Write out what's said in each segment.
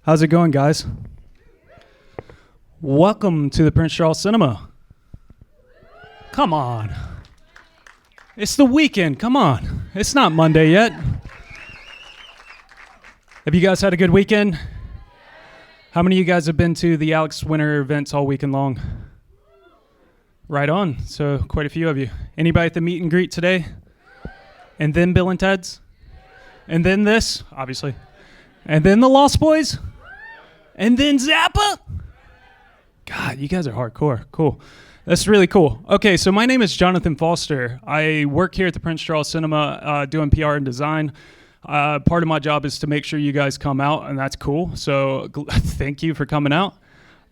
How's it going, guys? Welcome to the Prince Charles Cinema. Come on. It's the weekend. Come on. It's not Monday yet. Have you guys had a good weekend? How many of you guys have been to the Alex Winter events all weekend long? Right on. So quite a few of you. Anybody at the meet and greet today? And then Bill and Ted's? And then this, obviously. And then the Lost Boys? And then Zappa? God, you guys are hardcore. Cool. That's really cool. Okay, so my name is Jonathan Foster. I work here at the Prince Charles Cinema doing PR and design. Part of my job is to make sure you guys come out, and that's cool. So thank you for coming out.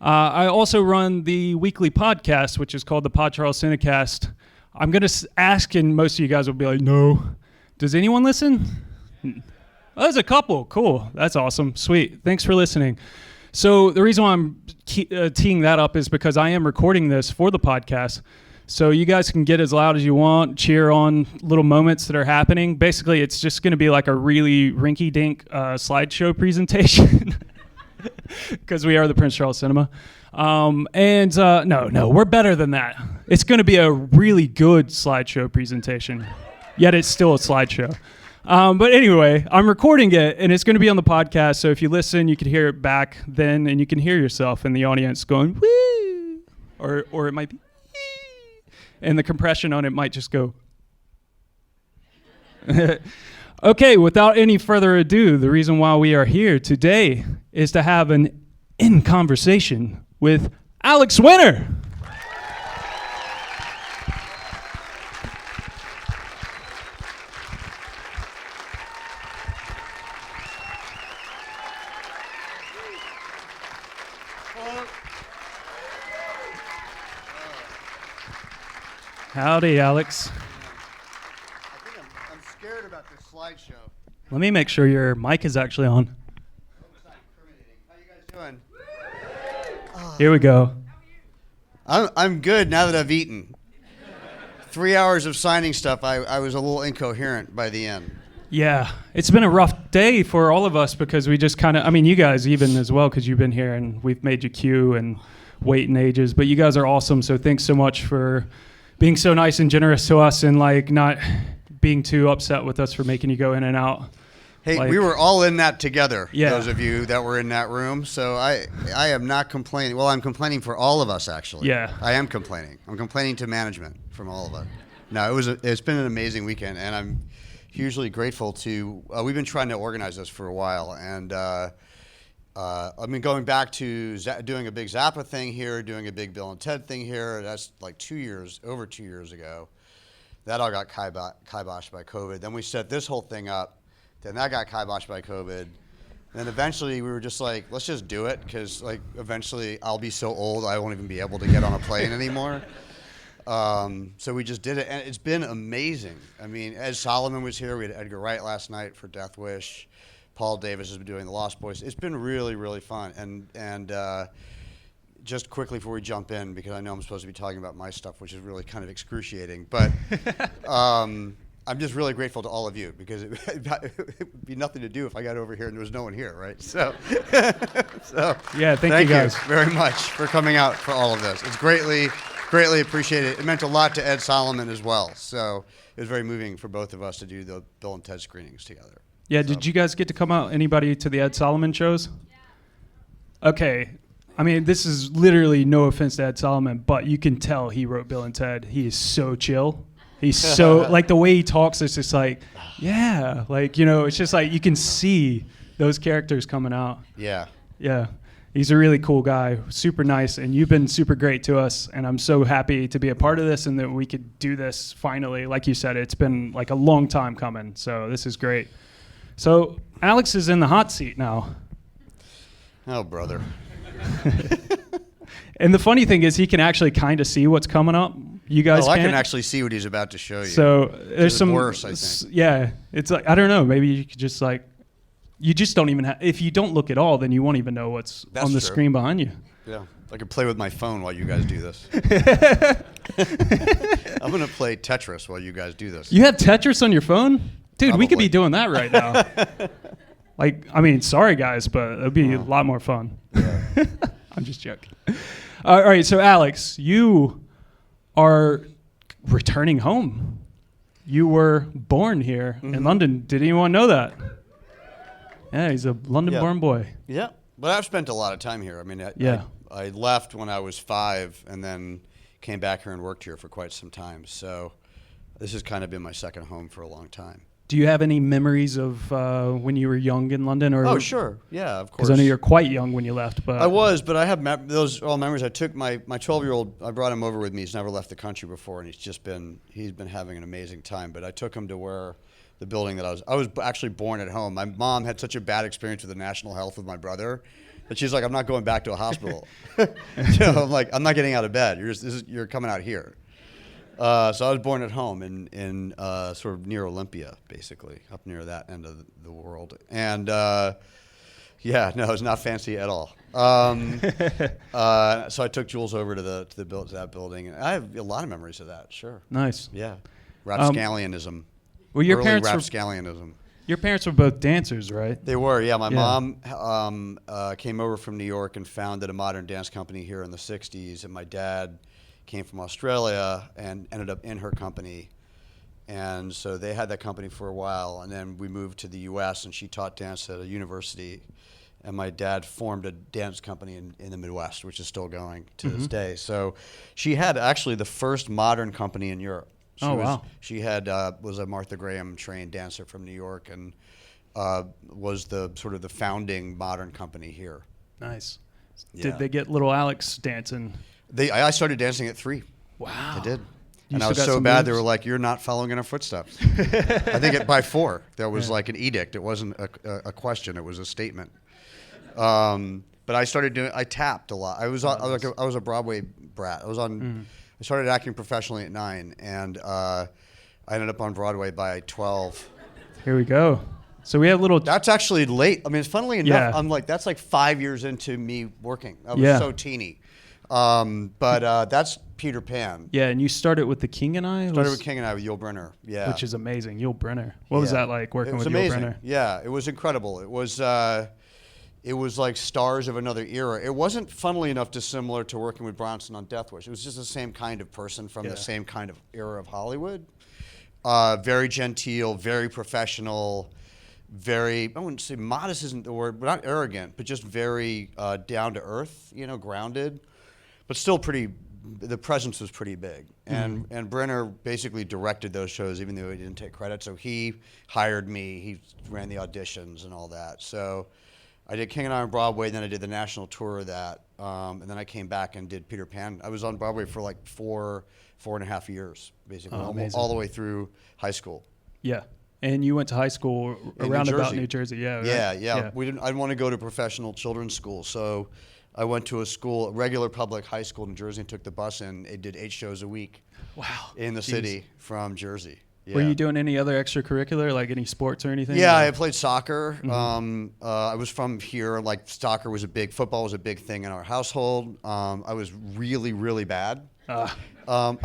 I also run the weekly podcast, which is called the Pod Charles Cinecast. I'm going to ask, and most of you guys will be like, no. Does anyone listen? Oh, there's a couple. Cool. That's awesome. Sweet. Thanks for listening. So the reason why I'm teeing that up is because I am recording this for the podcast. So you guys can get as loud as you want, cheer on little moments that are happening. Basically, it's just going to be like a really rinky-dink slideshow presentation because we are the Prince Charles Cinema. No, we're better than that. It's going to be a really good slideshow presentation, yet it's still a slideshow. But anyway, I'm recording it, and it's going to be on the podcast, so if you listen, you can hear it back then, and you can hear yourself in the audience going, woo, or it might be, and the compression on it might just go. Okay, without any further ado, the reason why we are here today is to have an in conversation with Alex Winter. Howdy, Alex. I think I'm scared about this slideshow. Let me make sure your mic is actually on. How you guys doing? Here we go. I'm good now that I've eaten. 3 hours of signing stuff, I was a little incoherent by the end. Yeah, it's been a rough day for all of us because we just kind of, you guys even as well because you've been here and we've made you queue and wait in ages, but you guys are awesome, so thanks so much for being so nice and generous to us and not being too upset with us for making you go in and out. Hey, we were all in that together, yeah. Those of you that were in that room, so I am not complaining. Well, I'm complaining for all of us, actually. Yeah. I am complaining. I'm complaining to management from all of us. No, it's been an amazing weekend, and I'm hugely grateful to, we've been trying to organize this for a while, and going back to doing a big Zappa thing here, doing a big Bill and Ted thing here. That's like over 2 years ago. That all got kiboshed by COVID. Then we set this whole thing up. Then that got kiboshed by COVID. And then eventually we were just like, let's just do it because eventually I'll be so old I won't even be able to get on a plane anymore. So we just did it, and it's been amazing. Ed Solomon was here. We had Edgar Wright last night for Death Wish. Paul Davis has been doing the Lost Boys. It's been really, really fun. And just quickly before we jump in, because I know I'm supposed to be talking about my stuff, which is really kind of excruciating, but I'm just really grateful to all of you because it would be nothing to do if I got over here and there was no one here, right? So yeah, thank you guys very much for coming out for all of this. It's greatly appreciated. It meant a lot to Ed Solomon as well. So it was very moving for both of us to do the Bill and Ted screenings together. Yeah, did you guys get to come out, anybody, to the Ed Solomon shows? Yeah. Okay. This is literally no offense to Ed Solomon, but you can tell he wrote Bill and Ted. He is so chill. He's so, the way he talks, it's just yeah. It's just you can see those characters coming out. Yeah. Yeah. He's a really cool guy, super nice, and you've been super great to us, and I'm so happy to be a part of this and that we could do this finally. Like you said, it's been a long time coming, so this is great. So Alex is in the hot seat now. Oh, brother. And the funny thing is he can actually kind of see what's coming up. You guys can't. I can actually see what he's about to show you. So there's some worse, I think. Yeah, it's I don't know. Maybe you could just you just don't even if you don't look at all, then you won't even know what's on the screen behind you. Yeah, I could play with my phone while you guys do this. I'm going to play Tetris while you guys do this. You have Tetris on your phone? Dude, Probably. We could be doing that right now. Like, I mean, sorry guys, but it'd be a lot more fun. Yeah. I'm just joking. All right, so Alex, you are returning home. You were born here in London. Did anyone know that? Yeah, he's a London-born boy. Yeah, but I've spent a lot of time here. I mean, I left when I was 5 and then came back here and worked here for quite some time. So this has kind of been my second home for a long time. Do you have any memories of when you were young in London? Or oh, sure. Yeah, of course. Because I know you're quite young when you left. But I was, but I have those all memories. I took my 12-year-old, I brought him over with me. He's never left the country before, and he's been having an amazing time. But I took him to where the building that I was actually born at home. My mom had such a bad experience with the national health with my brother that she's like, I'm not going back to a hospital. So I'm like, I'm not getting out of bed. You're coming out here. So I was born at home in sort of near Olympia, basically, up near that end of the world. And yeah, no, it's not fancy at all. So I took Jules over to that building, and I have a lot of memories of that. Sure. Nice. Yeah. Rapscallianism. Well, your early parents rapscallianism. Your parents were both dancers, right? They were, yeah. My mom came over from New York and founded a modern dance company here in the 60s, and my dad came from Australia and ended up in her company. And so they had that company for a while, and then we moved to the U.S., and she taught dance at a university. And my dad formed a dance company in the Midwest, which is still going to this day. So she had actually the first modern company in Europe. She was a Martha Graham trained dancer from New York, and was the sort of the founding modern company here. Nice. Yeah. Did they get little Alex dancing? I started dancing at 3. Wow. I did. And I was so bad, they were like, you're not following in our footsteps. I think by 4, there was like an edict. It wasn't a question, it was a statement. But I tapped a lot. I was a Broadway brat. I started acting professionally at 9, and I ended up on Broadway by 12. Here we go. So we have little... That's actually late. I mean, it's funnily enough, I'm like, that's like 5 years into me working. I was so teeny. But that's Peter Pan. Yeah, and you started with The King and I? Started with King and I with Yul Brynner, yeah. Which is amazing, Yul Brynner. What was that like, working with Yul Brynner? Yeah, it was incredible. It was like stars of another era. It wasn't, funnily enough, dissimilar to working with Bronson on Death Wish. It was just the same kind of person from the same kind of era of Hollywood. Very genteel, very professional, I wouldn't say modest isn't the word, but not arrogant, but just very down to earth, grounded, but still the presence was pretty big. And Brynner basically directed those shows, even though he didn't take credit. So he hired me, he ran the auditions and all that. So I did King and I on Broadway, then I did the national tour of that, and then I came back and did Peter Pan. I was on Broadway for like 4.5 years, basically, all the way through high school. Yeah, and you went to high school around about New Jersey, yeah. Right? Yeah. I didn't want to go to professional children's school, so I went to a regular public high school in New Jersey, and took the bus in. It did 8 shows a week. Wow. In the city from Jersey. Yeah. Were you doing any other extracurricular, like any sports or anything? Yeah, I played soccer. I was from here. Like football was a big thing in our household. I was really, really bad. I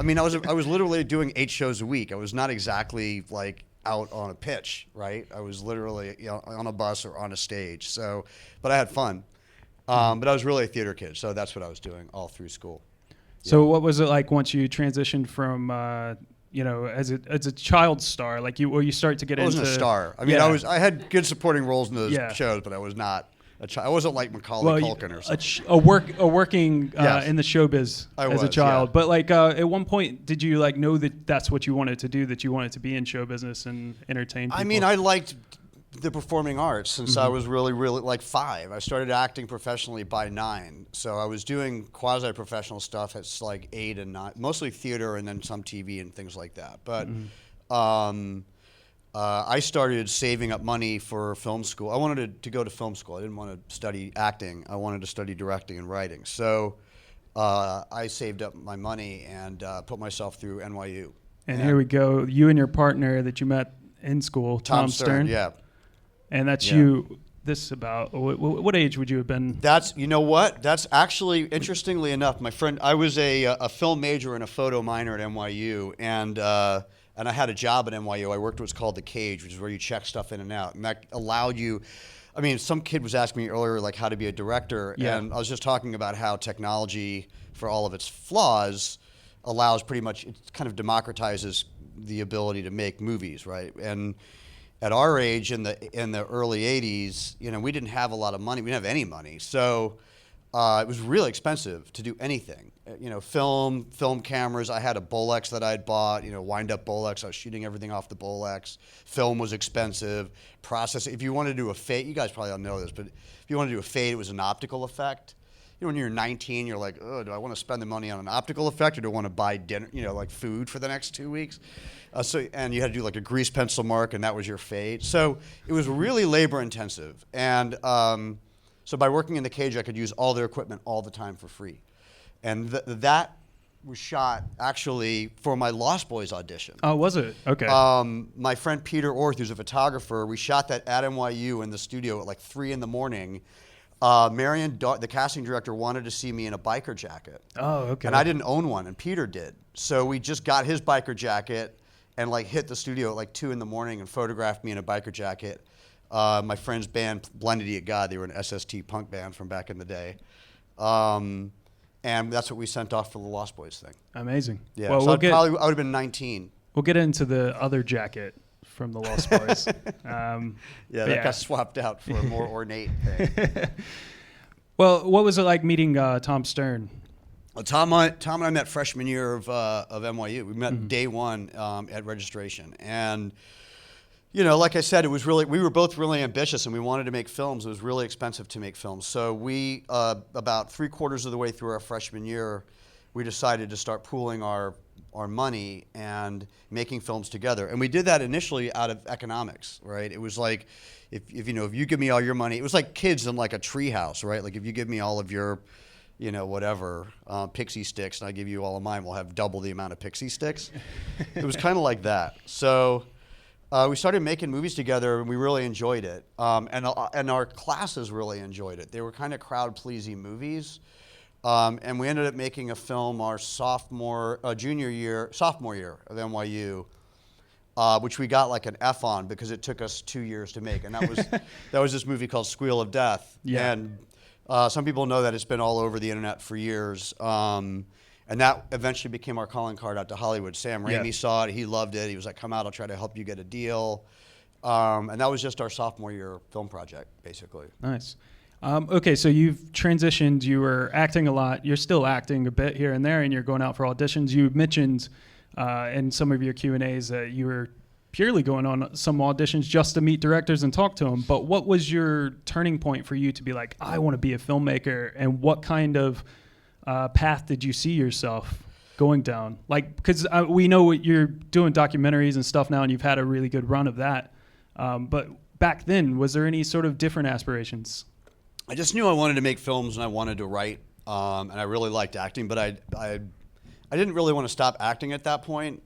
mean, I was literally doing 8 shows a week. I was not exactly like out on a pitch, right? I was literally on a bus or on a stage. So, but I had fun. But I was really a theater kid, so that's what I was doing all through school. So what was it like once you transitioned from as a child star, like you start to get into... I wasn't a star. I mean, I had good supporting roles in those shows, but I was not a child. I wasn't like Macaulay Culkin or something. Working in the showbiz as a child. Yeah. But like at one point, did you like know that that's what you wanted to do, that you wanted to be in show business and entertain people? I mean, I liked the performing arts since I was really, really like 5. I started acting professionally by 9. So I was doing quasi-professional stuff at like 8 and 9, mostly theater and then some TV and things like that. But I started saving up money for film school. I wanted to go to film school. I didn't want to study acting. I wanted to study directing and writing. So I saved up my money and put myself through NYU. And here we go. You and your partner that you met in school, Tom Stern. Yeah. And that's you. This about what age would you have been? That's That's actually, interestingly enough, my friend. I was a film major and a photo minor at NYU, and I had a job at NYU. I worked what's called the Cage, which is where you check stuff in and out, and that allowed you. I mean, some kid was asking me earlier, like, how to be a director, Yeah. and I was just talking about how technology, for all of its flaws, allows pretty much, it kind of democratizes the ability to make movies, right? And at our age, in the early '80s, you know, we didn't have a lot of money. We didn't have any money, so it was really expensive to do anything. You know, film cameras. I had a Bolex that I'd bought, you know, wind-up Bolex. I was shooting everything off the Bolex. Film was expensive. Processing. If you wanted to do a fade, you guys probably don't know this, but if you wanted to do a fade, it was an optical effect. You know, when you're 19, you're like, oh, do I want to spend the money on an optical effect, or do I want to buy dinner, you know, like food for the next 2 weeks? And you had to do like a grease pencil mark, and that was your fade. So it was really labor intensive. And so by working in the cage, I could use all their equipment all the time for free. And that was shot actually for my Lost Boys audition. Oh, was it? Okay. My friend Peter Orth, who's a photographer, we shot that at NYU in the studio at like 3 in the morning. Marion, the casting director, wanted to see me in a biker jacket. Oh, okay. And I didn't own one, and Peter did. So we just got his biker jacket and like hit the studio at like 2 in the morning and photographed me in a biker jacket. My friend's band, Blended Eat God, they were an SST punk band from back in the day. And that's what we sent off for the Lost Boys thing. Amazing. Yeah, Well, so I would have been 19. We'll get into the other jacket from the Lost Boys. That got swapped out for a more ornate thing. Well, what was it like meeting Tom Stern? Well, Tom and I met freshman year of NYU. We met day one at registration. And, you know, like I said, we were both really ambitious, and we wanted to make films. It was really expensive to make films. So we, about 3/4 of the way through our freshman year, we decided to start pooling our money and making films together. And we did that initially out of economics, right? It was like, if you give me all your money, it was like kids in like a tree house, right? Like if you give me all of your, you know, whatever, pixie sticks, and I give you all of mine, we'll have double the amount of pixie sticks. It was kind of like that. So we started making movies together, and we really enjoyed it. And our classes really enjoyed it. They were kind of crowd-pleasing movies. And we ended up making a film our sophomore year of NYU, which we got like an F on because it took us 2 years to make. And that was this movie called Squeal of Death. Yeah. And some people know that it's been all over the internet for years. And that eventually became our calling card out to Hollywood. Sam Raimi saw it. He loved it. He was like, come out, I'll try to help you get a deal. And that was just our sophomore year film project, basically. Nice. Okay, so you've transitioned. You were acting a lot. You're still acting a bit here and there, and you're going out for auditions. You mentioned in some of your Q&As that you were purely going on some auditions just to meet directors and talk to them. But what was your turning point for you to be like, I want to be a filmmaker? And what kind of path did you see yourself going down? Like, because we know you're doing documentaries and stuff now, and you've had a really good run of that. But back then, was there any sort of different aspirations? I just knew I wanted to make films and I wanted to write, and I really liked acting, but I didn't really want to stop acting at that point.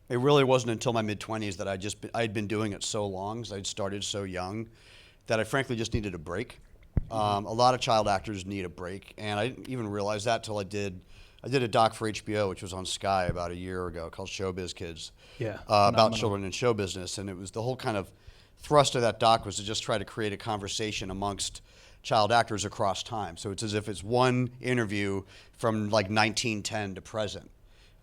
It really wasn't until my mid-20s that I'd been doing it so long, because I'd started so young, that I frankly just needed a break. A lot of child actors need a break, and I didn't even realize that till I did a doc for HBO, which was on Sky about a year ago, called Showbiz Kids, about children in show business, and it was the whole kind of thrust of that doc was to just try to create a conversation amongst child actors across time. So it's as if it's one interview from like 1910 to present,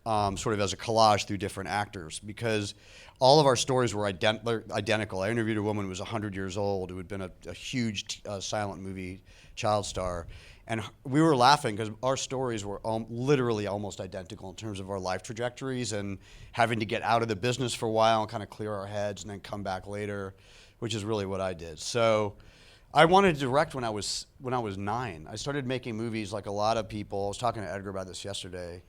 sort of as a collage through different actors, because all of our stories were identical. I interviewed a woman who was 100 years old who had been a huge silent movie child star. And we were laughing because our stories were literally almost identical in terms of our life trajectories and having to get out of the business for a while and kind of clear our heads and then come back later, which is really what I did. So I wanted to direct when I was 9. I started making movies like a lot of people. I was talking to Edgar about this yesterday.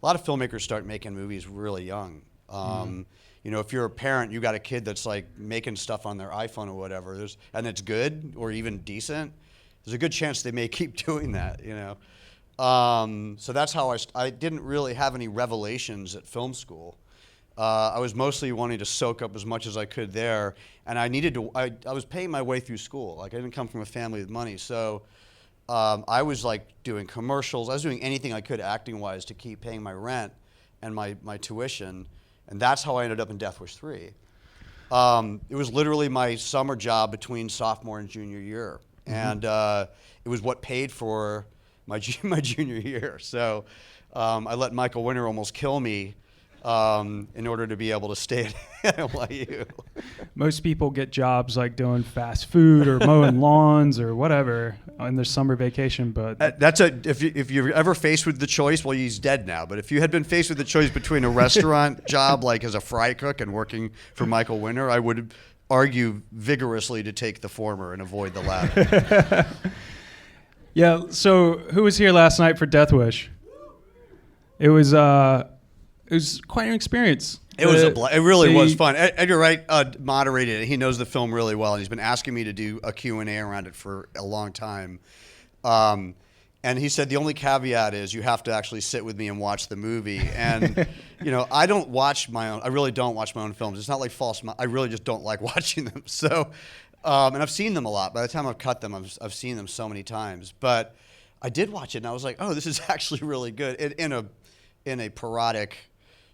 A lot of filmmakers start making movies really young. You know, if you're a parent, you got a kid that's like making stuff on their iPhone or whatever, and it's good or even decent, there's a good chance they may keep doing that, you know. So that's how I didn't really have any revelations at film school. I was mostly wanting to soak up as much as I could there, and I was paying my way through school. Like, I didn't come from a family with money, so I was like doing commercials. I was doing anything I could acting-wise to keep paying my rent and my tuition, and that's how I ended up in Death Wish 3. It was literally my summer job between sophomore and junior year, and it was what paid for my junior year. So I let Michael Winter almost kill me in order to be able to stay at NYU. Most people get jobs like doing fast food or mowing lawns or whatever on their summer vacation, but if you're ever faced with the choice, well, he's dead now, but if you had been faced with the choice between a restaurant job like as a fry cook and working for Michael Winter, I would argue vigorously to take the former and avoid the latter. Yeah, so who was here last night for Death Wish? It was quite an experience. It was it really was fun. Edgar Wright moderated it. He knows the film really well, and he's been asking me to do a Q&A around it for a long time. And he said the only caveat is you have to actually sit with me and watch the movie. And I don't watch my own. I really don't watch my own films. It's not like false. I really just don't like watching them. So, and I've seen them a lot. By the time I've cut them, I've seen them so many times. But I did watch it, and I was like, oh, this is actually really good in a parodic,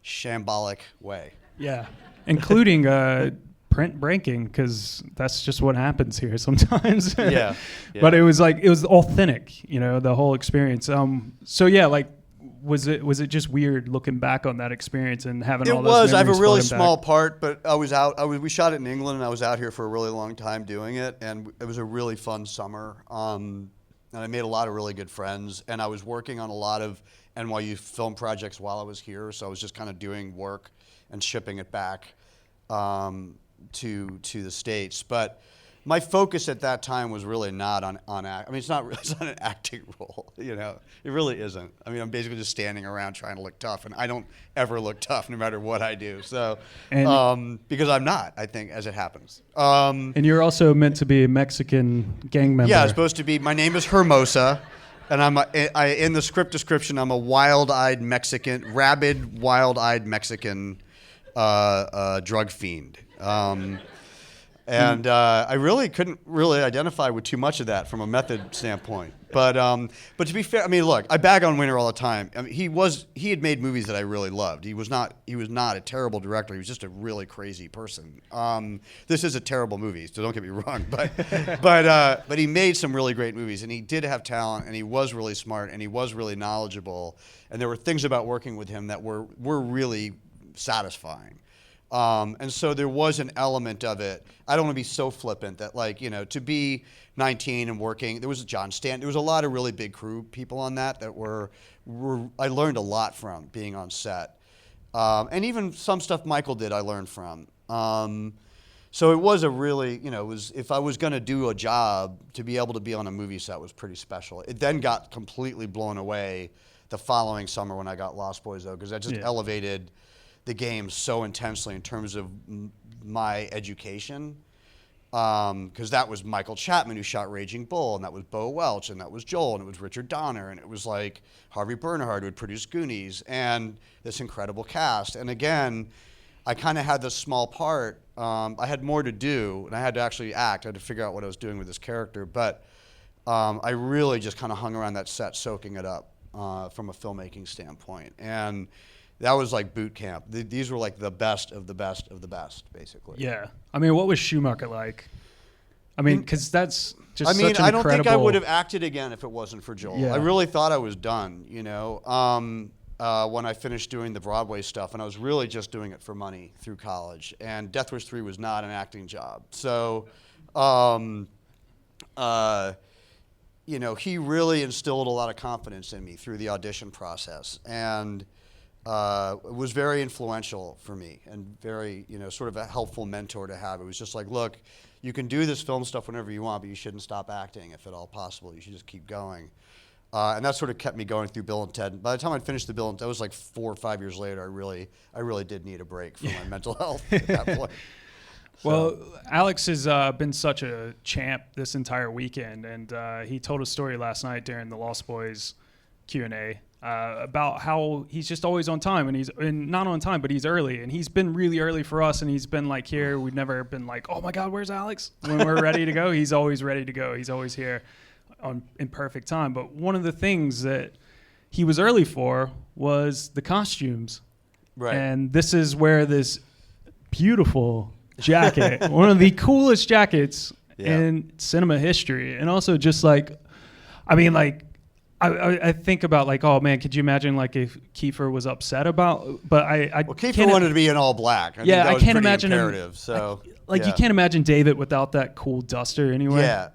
shambolic way. Yeah, including print breaking, because that's just what happens here sometimes. Yeah. But it was authentic, the whole experience. So yeah, like was it just weird looking back on that experience and having all those memories? I have a really floating small back? part, but we shot it in England, and I was out here for a really long time doing it, and it was a really fun summer. And I made a lot of really good friends, and I was working on a lot of NYU film projects while I was here, so I was just kind of doing work and shipping it back to the States. But my focus at that time was really not on act. I mean, it's not an acting role, It really isn't. I mean, I'm basically just standing around trying to look tough, and I don't ever look tough no matter what I do. So, because I'm not, I think, as it happens. And you're also meant to be a Mexican gang member. Yeah, it's supposed to be. My name is Hermosa. And in the script description, I'm a wild-eyed Mexican, rabid, wild-eyed Mexican drug fiend. And I really couldn't really identify with too much of that from a method standpoint. But to be fair, I mean, look, I bag on Winter all the time. I mean, he had made movies that I really loved. He was not a terrible director. He was just a really crazy person. This is a terrible movie, so don't get me wrong. But he made some really great movies, and he did have talent, and he was really smart, and he was really knowledgeable. And there were things about working with him that were really satisfying. And so there was an element of it. I don't want to be so flippant that, to be 19 and working, there was John Stanton. There was a lot of really big crew people on that were I learned a lot from being on set. And even some stuff Michael did I learned from. So it was a really, if I was going to do a job, to be able to be on a movie set was pretty special. It then got completely blown away the following summer when I got Lost Boys, though, because that just elevated the game so intensely in terms of my education, because that was Michael Chapman who shot Raging Bull, and that was Bo Welch, and that was Joel, and it was Richard Donner, and it was like Harvey Bernhard who had produced Goonies, and this incredible cast. And again, I kind of had this small part. I had more to do, and I had to actually act. I had to figure out what I was doing with this character, but I really just kind of hung around that set soaking it up from a filmmaking standpoint. And that was like boot camp. These were like the best of the best of the best, basically. Yeah. I mean, what was Schumacher like? I mean, because that's just such an incredible... I don't think I would have acted again if it wasn't for Joel. Yeah. I really thought I was done, when I finished doing the Broadway stuff, and I was really just doing it for money through college. And Death Wish 3 was not an acting job. So, he really instilled a lot of confidence in me through the audition process. And it was very influential for me, and very, sort of a helpful mentor to have. It was just like, look, you can do this film stuff whenever you want, but you shouldn't stop acting if at all possible. You should just keep going. And that sort of kept me going through Bill and Ted. By the time I'd finished the Bill and Ted, that was like 4 or 5 years later. I really did need a break from my mental health at that point. So. Well, Alex has been such a champ this entire weekend, and he told a story last night during the Lost Boys Q&A about how he's just always on time, and not on time, but he's early, and he's been really early for us, and he's been like here. We've never been like, oh my God, where's Alex? When we're ready to go, he's always ready to go. He's always here in perfect time. But one of the things that he was early for was the costumes. Right. And this is where this beautiful jacket, one of the coolest jackets Yeah. in cinema history. And also just like, I mean, like, I think about like, oh man, could you imagine like if Kiefer was upset about, but Well, Kiefer wanted to be in all black. I think that I was can't pretty imagine imperative. him. So, Like yeah. you can't imagine David without that cool duster anyway. Yeah.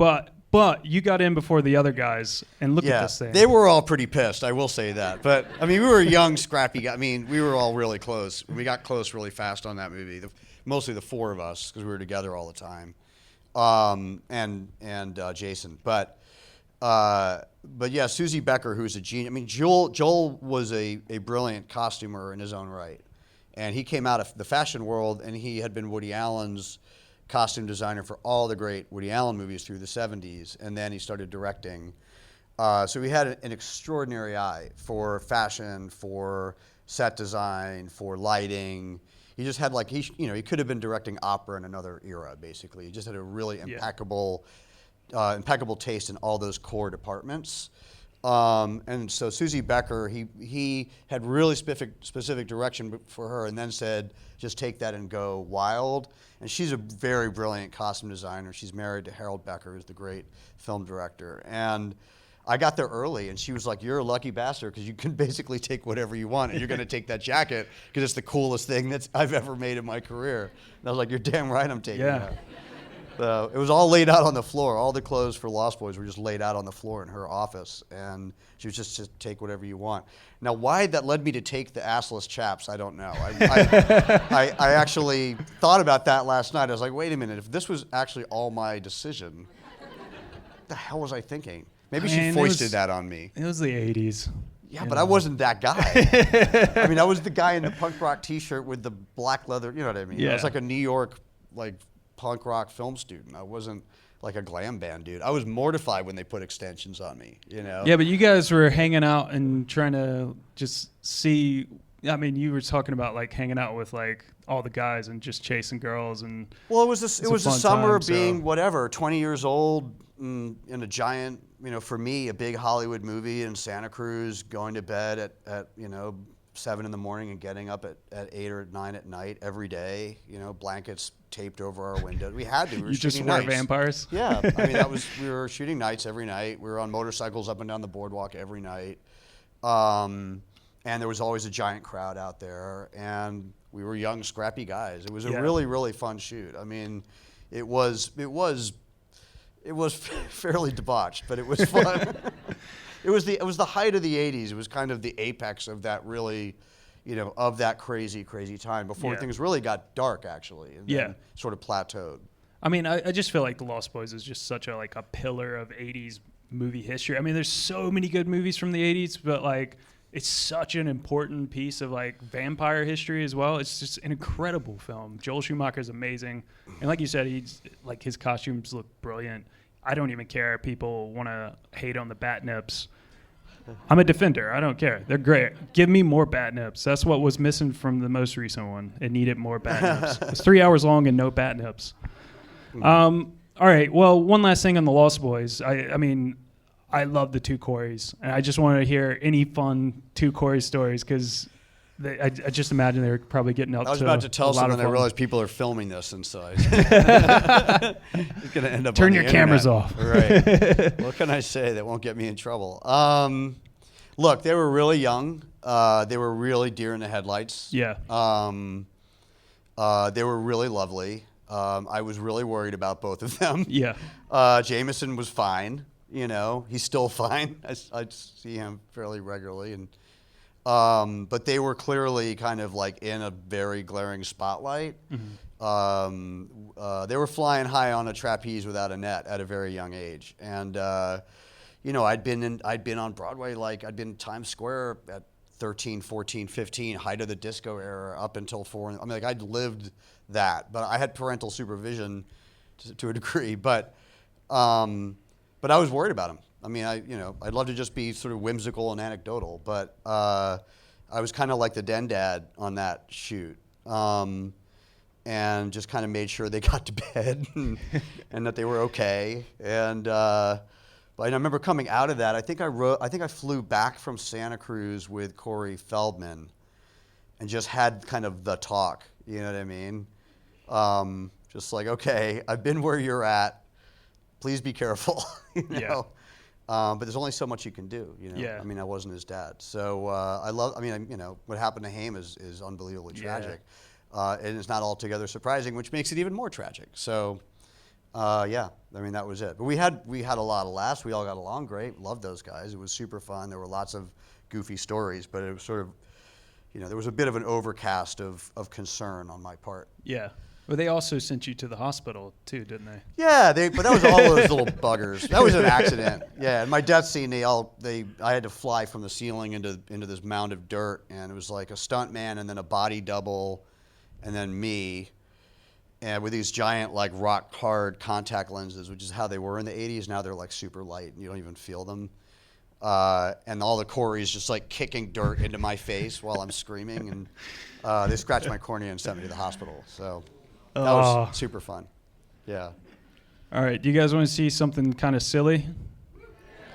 But you got in before the other guys, and look at this thing. They were all pretty pissed, I will say that. But, I mean, we were young, scrappy guys. I mean, we were all really close. We got close really fast on that movie, mostly the four of us, because we were together all the time, and Jason. But yeah, Susie Becker, who's a genius. I mean, Joel was a brilliant costumer in his own right. And he came out of the fashion world, and he had been Woody Allen's costume designer for all the great Woody Allen movies through the 70s, and then he started directing. So he had an extraordinary eye for fashion, for set design, for lighting. He just had like, he could have been directing opera in another era, basically. He just had a really impeccable taste in all those core departments. And so Susie Becker, he had really specific direction for her, and then said, just take that and go wild. And she's a very brilliant costume designer. She's married to Harold Becker, who's the great film director. And I got there early, and she was like, you're a lucky bastard because you can basically take whatever you want, and you're going to take that jacket because it's the coolest thing that I've ever made in my career. And I was like, you're damn right I'm taking that. So it was all laid out on the floor. All the clothes for Lost Boys were just laid out on the floor in her office, and she was just take whatever you want. Now, why that led me to take the assless chaps, I don't know. I actually thought about that last night. I was like, wait a minute, if this was actually all my decision, what the hell was I thinking? Maybe she foisted that on me. It was the 80s. Yeah, but I wasn't that guy. I mean, I was the guy in the punk rock T-shirt with the black leather. You know what I mean? Yeah. I was like a New York punk rock film student. I wasn't like a glam band dude. I was mortified when they put extensions on me, you know? Yeah, but you guys were hanging out and trying to just see. I mean, you were talking about like hanging out with like all the guys and just chasing girls and. Well, it was a summer time, being so. whatever, 20 years old in a giant, for me, a big Hollywood movie in Santa Cruz, going to bed at 7 in the morning and getting up at 8 or 9 at night every day, blankets taped over our window. We had to. We were you just were vampires? Yeah. I mean, we were shooting nights every night. We were on motorcycles up and down the boardwalk every night. And there was always a giant crowd out there. And we were young, scrappy guys. It was a really, really fun shoot. I mean, it was fairly debauched, but it was fun. It was the height of the 80s. It was kind of the apex of that really, of that crazy, crazy time before things really got dark, actually, and then sort of plateaued. I mean, I just feel like The Lost Boys is just such a pillar of 80s movie history. I mean, there's so many good movies from the 80s, but it's such an important piece of vampire history as well. It's just an incredible film. Joel Schumacher's amazing, and like you said, his costumes look brilliant. I don't even care if people want to hate on the bat nips. I'm a defender. I don't care. They're great. Give me more bat nips. That's what was missing from the most recent one. It needed more bat nips. It's 3 hours long and no bat nips. All right. Well, one last thing on The Lost Boys. I mean, I love the two Coreys, and I just wanted to hear any fun two Corey stories because I just imagine they were probably getting up to. I was about to tell someone, I realized people are filming this, and so it's going to end up. Turn on your the cameras internet. off. Right. What can I say that won't get me in trouble? Look, they were really young. They were really deer in the headlights. Yeah. They were really lovely. I was really worried about both of them. Yeah. Jameson was fine. He's still fine. I see him fairly regularly, and but they were clearly kind of in a very glaring spotlight. Mm-hmm. They were flying high on a trapeze without a net at a very young age, and I'd been on Broadway, I'd been Times Square at 13, 14, 15, height of the disco era, up until 4. I mean, I'd lived that, but I had parental supervision to a degree, but I was worried about him. I mean, I'd love to just be sort of whimsical and anecdotal, but I was kind of like the den dad on that shoot, and just kind of made sure they got to bed and that they were okay. And but I remember coming out of that. I think I flew back from Santa Cruz with Corey Feldman, and just had kind of the talk. You know what I mean? Just like, okay, I've been where you're at. Please be careful. you know? But there's only so much you can do. You know? Yeah. I mean, I wasn't his dad. So what happened to Haim is unbelievably tragic. And it's not altogether surprising, which makes it even more tragic. So, I mean, that was it. But we had a lot of laughs. We all got along great. Loved those guys. It was super fun. There were lots of goofy stories, but it was sort of, there was a bit of an overcast of concern on my part. Yeah. Well, they also sent you to the hospital too, didn't they? Yeah, but that was all those little buggers. That was an accident. Yeah, in my death scene, I had to fly from the ceiling into this mound of dirt, and it was like a stunt man and then a body double, and then me, and with these giant like rock hard contact lenses, which is how they were in the '80s. Now they're like super light, and you don't even feel them. And all the Corys just like kicking dirt into my face while I'm screaming, and they scratched my cornea and sent me to the hospital. So. That was super fun. Yeah. All right. Do you guys want to see something kind of silly?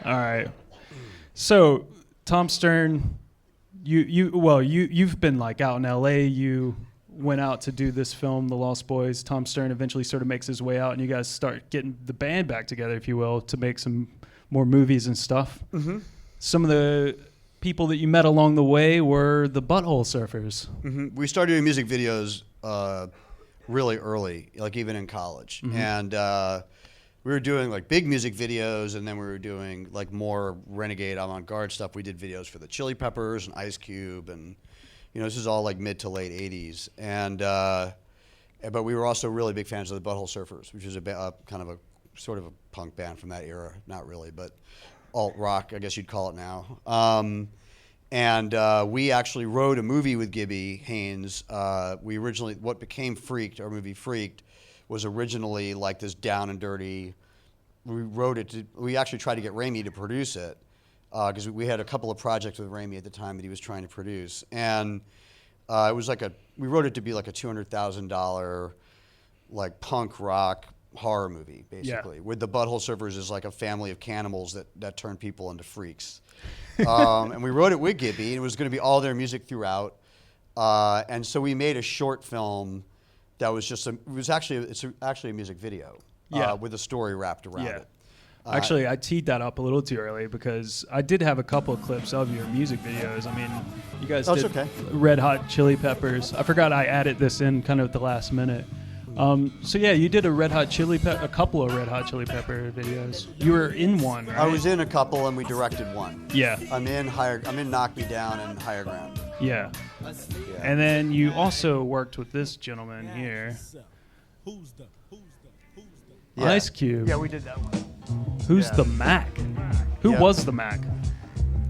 All right. So, Tom Stern, you've been like out in L.A. You went out to do this film, The Lost Boys. Tom Stern eventually sort of makes his way out, and you guys start getting the band back together, if you will, to make some more movies and stuff. Mm-hmm. Some of the people that you met along the way were the Butthole Surfers. Mm-hmm. We started doing music videos really early, like even in college. Mm-hmm. And we were doing like big music videos, and then we were doing like more renegade avant-garde stuff. We did videos for the Chili Peppers and Ice Cube, and this is all like mid to late 80s. And but we were also really big fans of the Butthole Surfers, which is a kind of a sort of a punk band from that era. Not really, but alt rock, I guess you'd call it now. And we actually wrote a movie with Gibby Haynes. What became Freaked, our movie Freaked, was originally like this down and dirty. We actually tried to get Raimi to produce it because we had a couple of projects with Raimi at the time that he was trying to produce. And it was like we wrote it to be like a $200,000 like punk rock horror movie, basically. With the Butthole Surfers as like a family of cannibals that turn people into freaks. And we wrote it with Gibby, and it was going to be all their music throughout. And so we made a short film that was it's actually a music video with a story wrapped around it. Actually, I teed that up a little too early because I did have a couple of clips of your music videos. I mean, you guys did Red Hot Chili Peppers. I forgot I added this in kind of at the last minute. So yeah, you did a couple of Red Hot Chili Pepper videos. You were in one, right? I was in a couple, and we directed one. Yeah. I'm in Knock Me Down and Higher Ground. Yeah. And then you also worked with this gentleman here. Ice Cube. Yeah, we did that one. Who's the Mac? Who was the Mac?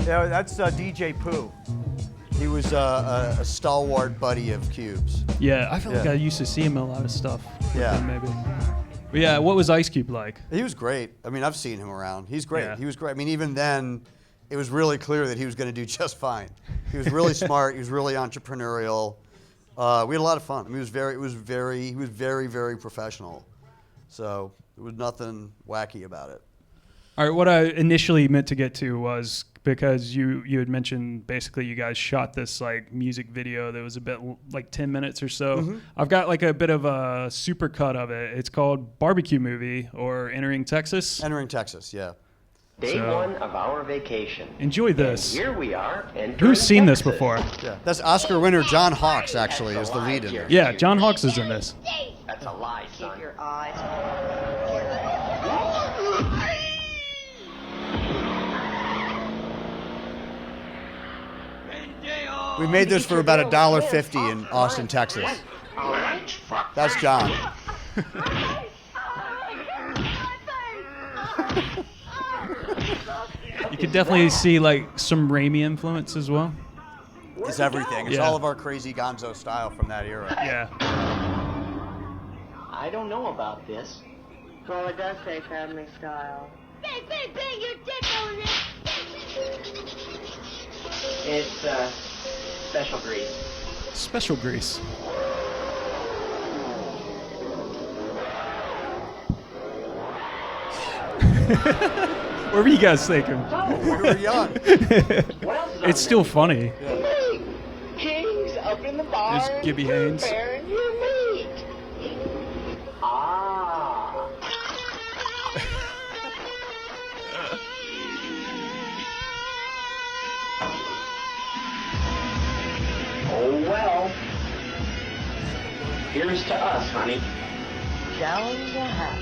Yeah, that's DJ Pooh. He was a stalwart buddy of Cube's. Yeah, I feel like I used to see him in a lot of stuff. Yeah. Maybe. But yeah, what was Ice Cube like? He was great. I mean, I've seen him around. He's great. Yeah. He was great. I mean, even then, it was really clear that he was going to do just fine. He was really smart. He was really entrepreneurial. We had a lot of fun. I mean, he was very, very professional. So there was nothing wacky about it. All right, what I initially meant to get to was because you had mentioned basically you guys shot this like music video that was a bit like 10 minutes or so. Mm-hmm. I've got like a bit of a super cut of it. It's called Barbecue Movie or Entering Texas. Entering Texas, yeah. Day one of our vacation. Enjoy this. And here we are. Who's seen this before? Yeah, that's Oscar winner John Hawkes actually is the lead in it. Yeah, John Hawkes is in this. That's a lie, son. Keep your eyes. We made this for about $1.50 in Austin, Texas. That's John. You could definitely see like some Raimi influence as well. It's everything. It's all of our crazy gonzo style from that era. Yeah. I don't know about this. Well, it does say family style. Bang, bang, bang, your dick on it. It's special grease. Special grease. What were you guys thinking? We were young. It's still funny. Kings up in the bar. There's Gibby Haynes. Preparing your meat. Cheers to us, honey. Down the hatch.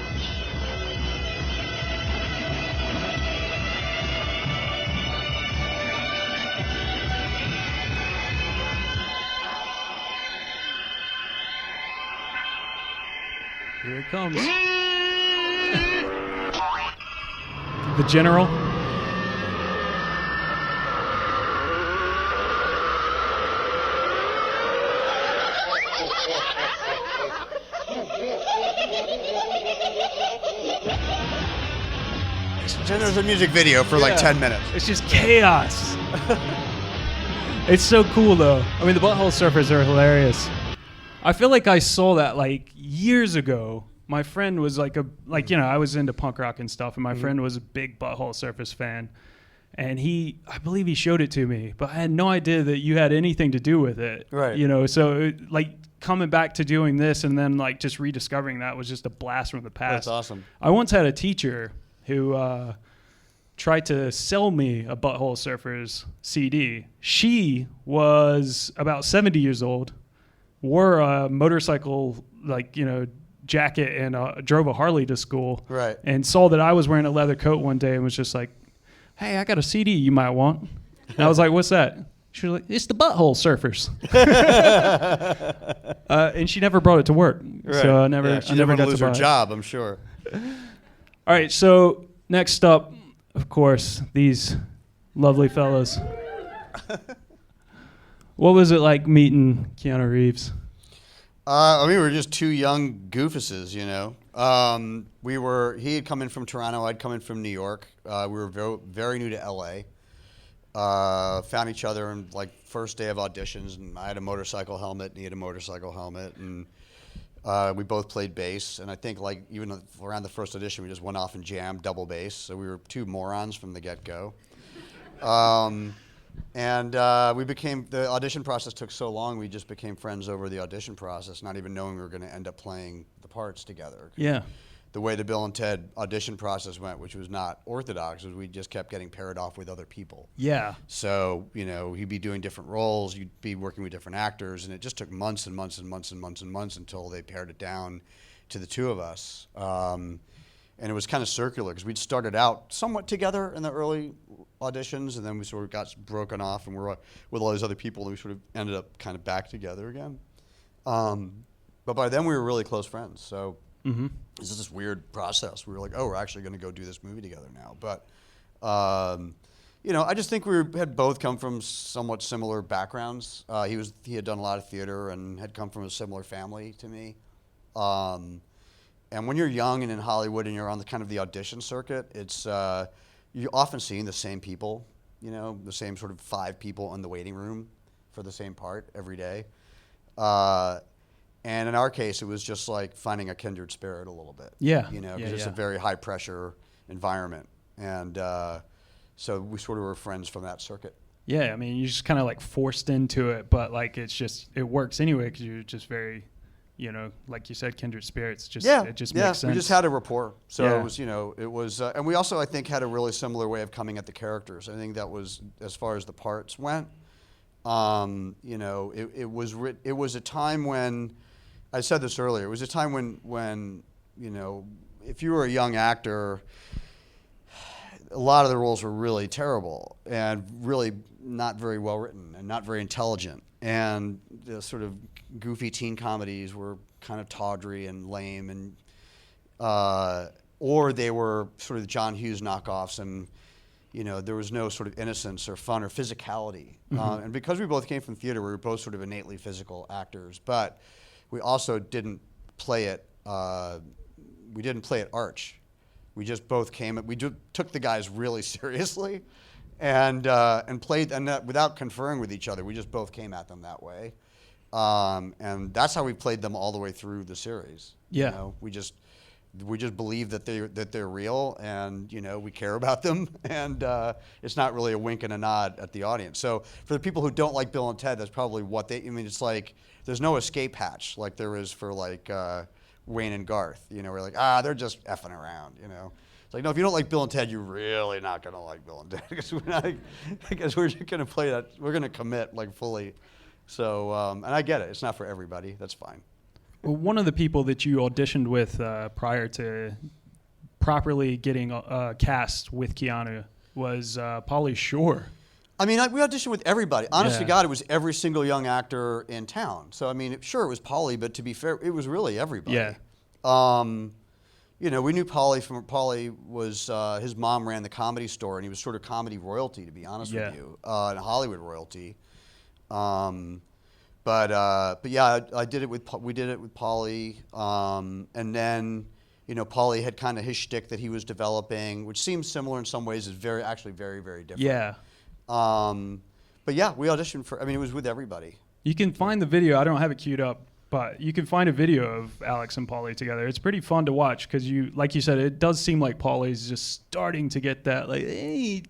Here it comes. The General. And there's a music video for like 10 minutes. It's just chaos. It's so cool, though. I mean, the Butthole Surfers are hilarious. I feel like I saw that like years ago. My friend was I was into punk rock and stuff, and my friend was a big Butthole Surfers fan. And I believe he showed it to me, but I had no idea that you had anything to do with it. Right. You know, so like coming back to doing this and then like just rediscovering that was just a blast from the past. That's awesome. I once had a teacher who tried to sell me a Butthole Surfers CD. She was about 70 years old, wore a motorcycle, jacket and drove a Harley to school. Right. And saw that I was wearing a leather coat one day and was just like, "Hey, I got a CD you might want." And I was like, "What's that?" She was like, "It's the Butthole Surfers." And she never brought it to work. Right. So I never She never got lose to buy her it. job, I'm sure. All right, so next up, of course, these lovely fellows. What was it like meeting Keanu Reeves? We were just two young goofuses, you know. He had come in from Toronto, I'd come in from New York. We were very new to LA. Found each other in like first day of auditions, and I had a motorcycle helmet, and he had a motorcycle helmet, and we both played bass. And I think like even around the first audition, we just went off and jammed double bass. So we were two morons from the get-go. The audition process took so long, we just became friends over the audition process, not even knowing we were going to end up playing the parts together. Yeah. The way the Bill and Ted audition process went, which was not orthodox, was we just kept getting paired off with other people. Yeah. So, you know, he'd be doing different roles, you'd be working with different actors, and it just took months and months and months and months and months until they paired it down to the two of us. And it was kind of circular because we'd started out somewhat together in the early auditions, and then we sort of got broken off and we're with all these other people, and we sort of ended up kind of back together again. But by then we were really close friends. So it was this weird process. We were like, oh, we're actually going to go do this movie together now. But, you know, I just think had both come from somewhat similar backgrounds. He had done a lot of theater and had come from a similar family to me. And when you're young and in Hollywood and you're on the kind of the audition circuit, it's you're often seeing the same people, you know, the same sort of 5 people in the waiting room for the same part every day. And in our case, it was just like finding a kindred spirit a little bit. Yeah. You know, because it's a very high pressure environment. And so we sort of were friends from that circuit. Yeah, I mean, you're just kind of like forced into it, but like it works anyway because you're just very, you know, like you said, kindred spirits. It just makes sense. We just had a rapport. So Yeah. it was, you know, and we also, I think, had a really similar way of coming at the characters. I think that was, as far as the parts went, you know, it was a time when, I said this earlier, it was a time when, you know, if you were a young actor, a lot of the roles were really terrible and really not very well written and not very intelligent. And the sort of goofy teen comedies were kind of tawdry and lame, and or they were sort of John Hughes knockoffs, and you know there was no sort of innocence or fun or physicality. And because we both came from theater, we were both sort of innately physical actors, but we also didn't play it. We didn't play it arch. We just both took the guys really seriously. And played, and without conferring with each other, we just both came at them that way, and that's how we played them all the way through the series. Yeah, you know, we just believe that they're real, and you know we care about them, and it's not really a wink and a nod at the audience. So for the people who don't like Bill and Ted, that's probably what they. I mean, it's like there's no escape hatch like there is for like Wayne and Garth. You know, we're like they're just effing around. You know. It's like, no, if you don't like Bill and Ted, you're really not going to like Bill and Ted because we're just going to play that. We're going to commit like fully. So, and I get it. It's not for everybody. That's fine. Well, one of the people that you auditioned with prior to properly getting cast with Keanu was Pauly Shore. I mean, we auditioned with everybody. Honest to Yeah. God, it was every single young actor in town. So, I mean, sure, it was Pauly, but to be fair, it was really everybody. Yeah. You know, we knew Pauly was, his mom ran the Comedy Store, and he was sort of comedy royalty, to be honest Yeah. with you, and Hollywood royalty. But yeah, we did it with Pauly, and then, you know, Pauly had kind of his shtick that he was developing, which seems similar in some ways, is actually very, very different. Yeah. But yeah, we auditioned for, I mean, it was with everybody. You can find the video. I don't have it queued up, but you can find a video of Alex and Pauly together. It's pretty fun to watch because like you said, it does seem like Pauly's just starting to get that, like, hey,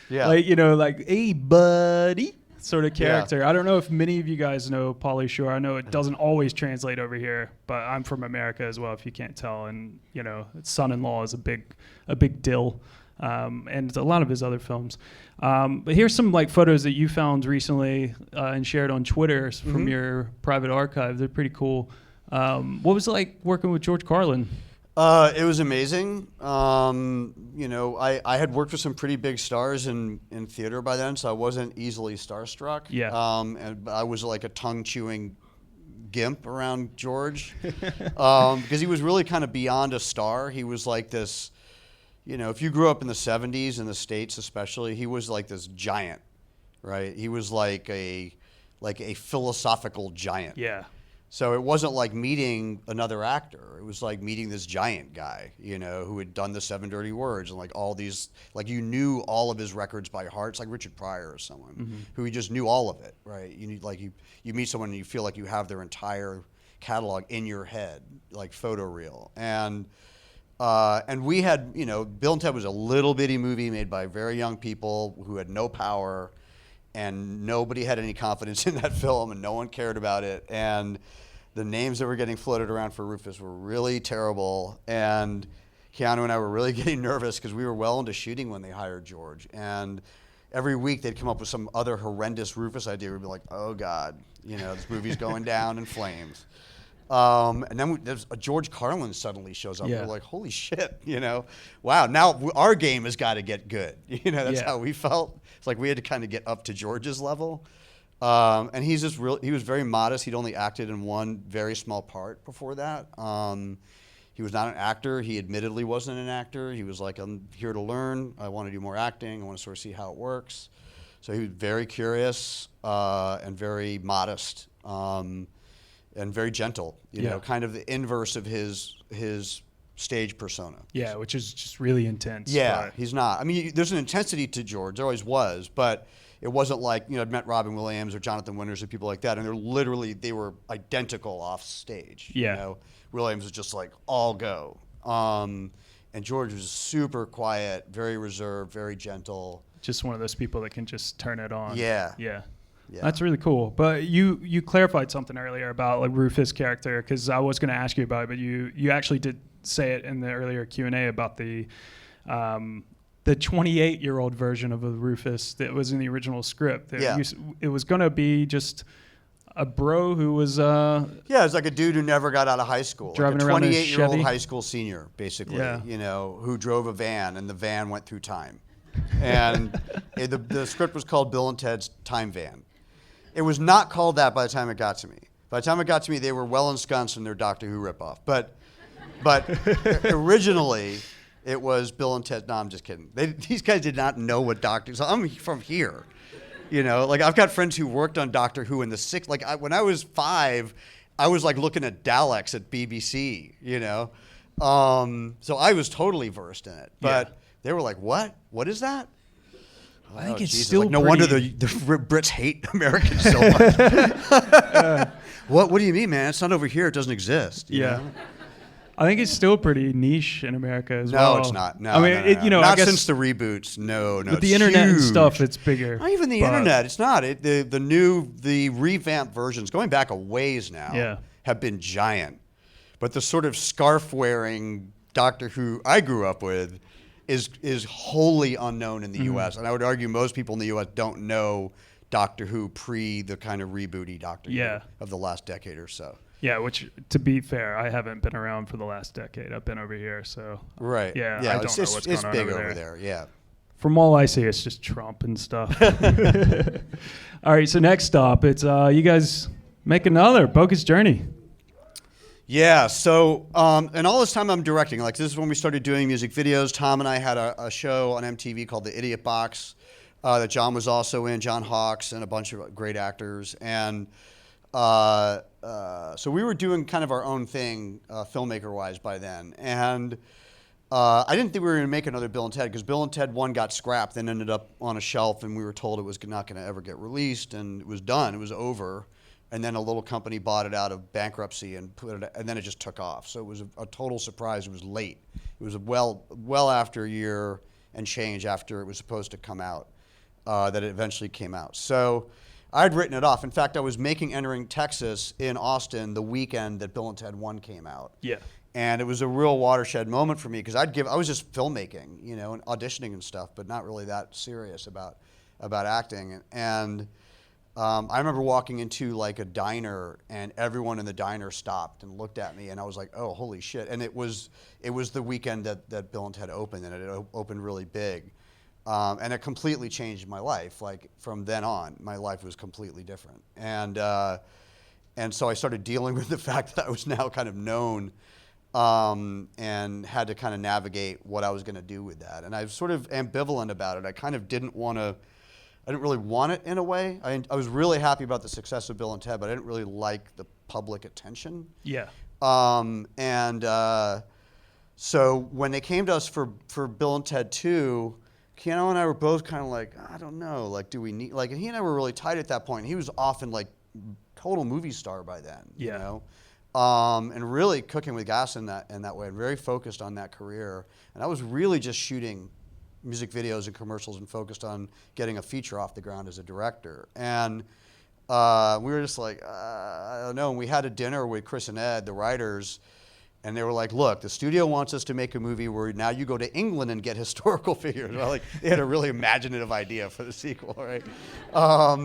Yeah. like, you know, like, hey, buddy sort of character. I don't know if many of you guys know Pauly Shore. I know it doesn't always translate over here, but I'm from America as well, if you can't tell. And, you know, Son-in-Law is a big deal. And a lot of his other films. But here's some like photos that you found recently and shared on Twitter from your private archive. They're pretty cool. What was it like working with George Carlin? It was amazing. You know, I had worked with some pretty big stars in theater by then, so I wasn't easily starstruck. Yeah. And I was like a tongue-chewing gimp around George because he was really kind of beyond a star. He was like this, you know, if you grew up in the 70s in the States especially, he was like this giant, right? He was like a philosophical giant. Yeah. So it wasn't like meeting another actor. It was like meeting this giant guy, you know, who had done the 7 Dirty Words and like all these, like you knew all of his records by heart. It's like Richard Pryor or someone who you just knew all of it, right? You need like you meet someone and you feel like you have their entire catalog in your head, like photoreal. And we had, you know, Bill and Ted was a little bitty movie made by very young people who had no power, and nobody had any confidence in that film, and no one cared about it. And the names that were getting floated around for Rufus were really terrible. And Keanu and I were really getting nervous because we were well into shooting when they hired George. And every week they'd come up with some other horrendous Rufus idea. We'd be like, oh God, you know, this movie's going down in flames. And then there's George Carlin suddenly shows up. Yeah. We're like, holy shit, you know, wow, now our game has got to get good. You know, that's how we felt. It's like we had to kind of get up to George's level. And he was very modest. He'd only acted in one very small part before that. He was not an actor. He admittedly wasn't an actor. He was like, I'm here to learn. I want to do more acting. I want to sort of see how it works. So he was very curious and very modest. And very gentle, you know, kind of the inverse of his stage persona. Yeah, which is just really intense. Yeah, but he's not. I mean, there's an intensity to George. There always was, but it wasn't like, you know, I'd met Robin Williams or Jonathan Winters or people like that, and they were identical off stage. Yeah. You know, Williams was just like all go. And George was super quiet, very reserved, very gentle. just one of those people that can just turn it on. Yeah. Yeah. Yeah. That's really cool. But you clarified something earlier about like Rufus' character, because I was going to ask you about it, but you actually did say it in the earlier Q&A about the 28-year-old version of a Rufus that was in the original script. It was going to be just a bro who was yeah, it's like a dude who never got out of high school, driving like a around in a 28-year-old Chevy. high school senior, basically. Yeah. You know, who drove a van, and the van went through time. And the script was called Bill and Ted's Time Van. It was not called that by the time it got to me. By the time it got to me, they were well ensconced in their Doctor Who ripoff. But originally, it was Bill and Ted. No, I'm just kidding. These guys did not know what Doctor. So I'm from here, you know. Like I've got friends who worked on Doctor Who in the '60s. Like when I was 5, I was like looking at Daleks at BBC, you know. So I was totally versed in it. But they were like, "What? What is that?" I think it's Jesus. still like, no wonder the Brits hate Americans so much. What do you mean, man? It's not over here. It doesn't exist. You know? I think it's still pretty niche in America as well. No, it's not. No, I mean, no, no. You know, not I guess since the reboots. No. with It's the internet and huge. stuff, it's bigger. Not even the but- internet. It's not. The revamped versions, going back a ways now, have been giant. But the sort of scarf-wearing Doctor Who I grew up with is wholly unknown in the U.S. And I would argue most people in the U.S. don't know Doctor Who pre the kind of rebooty Doctor Who of the last decade or so. Yeah, which, to be fair, I haven't been around for the last decade. I've been over here, so Right. yeah, I don't it's, know it's, what's it's going on big over over there. there. Yeah. From all I see, it's just Trump and stuff. All right, so next stop, it's you guys make another Bogus Journey. Yeah, so, and all this time I'm directing. Like, this is when we started doing music videos. Tom and I had a show on MTV called The Idiot Box that John was also in, John Hawkes, and a bunch of great actors. And so we were doing kind of our own thing, filmmaker-wise, by then. And I didn't think we were going to make another Bill and Ted, because Bill and Ted 1 got scrapped, then ended up on a shelf, and we were told it was not going to ever get released, and it was done. It was over. And then a little company bought it out of bankruptcy and put it, and then it just took off. So it was a total surprise. It was late. It was well after a year and change after it was supposed to come out that it eventually came out. So I'd written it off. In fact, I was making Entering Texas in Austin the weekend that Bill and Ted 1 came out. Yeah. And it was a real watershed moment for me, because I was just filmmaking, you know, and auditioning and stuff, but not really that serious about acting. And I remember walking into like a diner, and everyone in the diner stopped and looked at me, and I was like, "Oh, holy shit!" And it was the weekend that Bill and Ted opened, and it opened really big, and it completely changed my life. Like, from then on, my life was completely different, and so I started dealing with the fact that I was now kind of known, and had to kind of navigate what I was going to do with that. And I was sort of ambivalent about it. I kind of didn't really want it in a way. I was really happy about the success of Bill and Ted, but I didn't really like the public attention. Yeah. So when they came to us for Bill and Ted 2, Keanu and I were both kind of like, I don't know, like, do we need, like, and he and I were really tight at that point. He was often like total movie star by then, Yeah. you know? And really cooking with gas in that way, and very focused on that career. And I was really just shooting music videos and commercials and focused on getting a feature off the ground as a director. And we were just like, I don't know. And we had a dinner with Chris and Ed, the writers, and they were like, look, the studio wants us to make a movie where now you go to England and get historical figures. Well, like, they had a really imaginative idea for the sequel, right?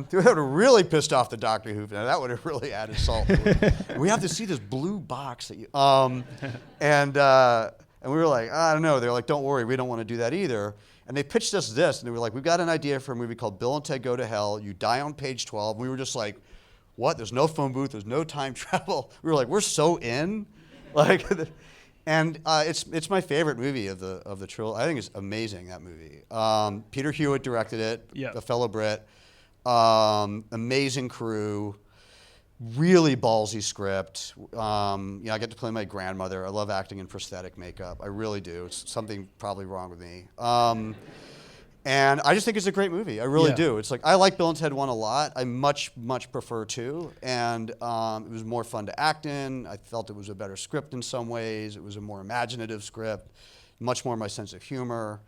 They would have really pissed off the Doctor Who. Now, that would have really added salt. We have to see this blue box that you... And we were like, I don't know. They're like, don't worry, we don't want to do that either. And they pitched us this, and they were like, we've got an idea for a movie called Bill and Ted Go to Hell. You die on page 12. We were just like, what? There's no phone booth. There's no time travel. We were like, we're so in. Like, and it's my favorite movie of the trilogy. I think it's amazing, that movie. Peter Hewitt directed it, Yeah. a fellow Brit. Amazing crew. Really ballsy script. I get to play my grandmother. I love acting in prosthetic makeup. I really do. It's something probably wrong with me. And I just think it's a great movie. I really do. It's like, I like Bill and Ted 1 a lot. I much prefer 2. And it was more fun to act in. I felt it was a better script in some ways. It was a more imaginative script, much more my sense of humor.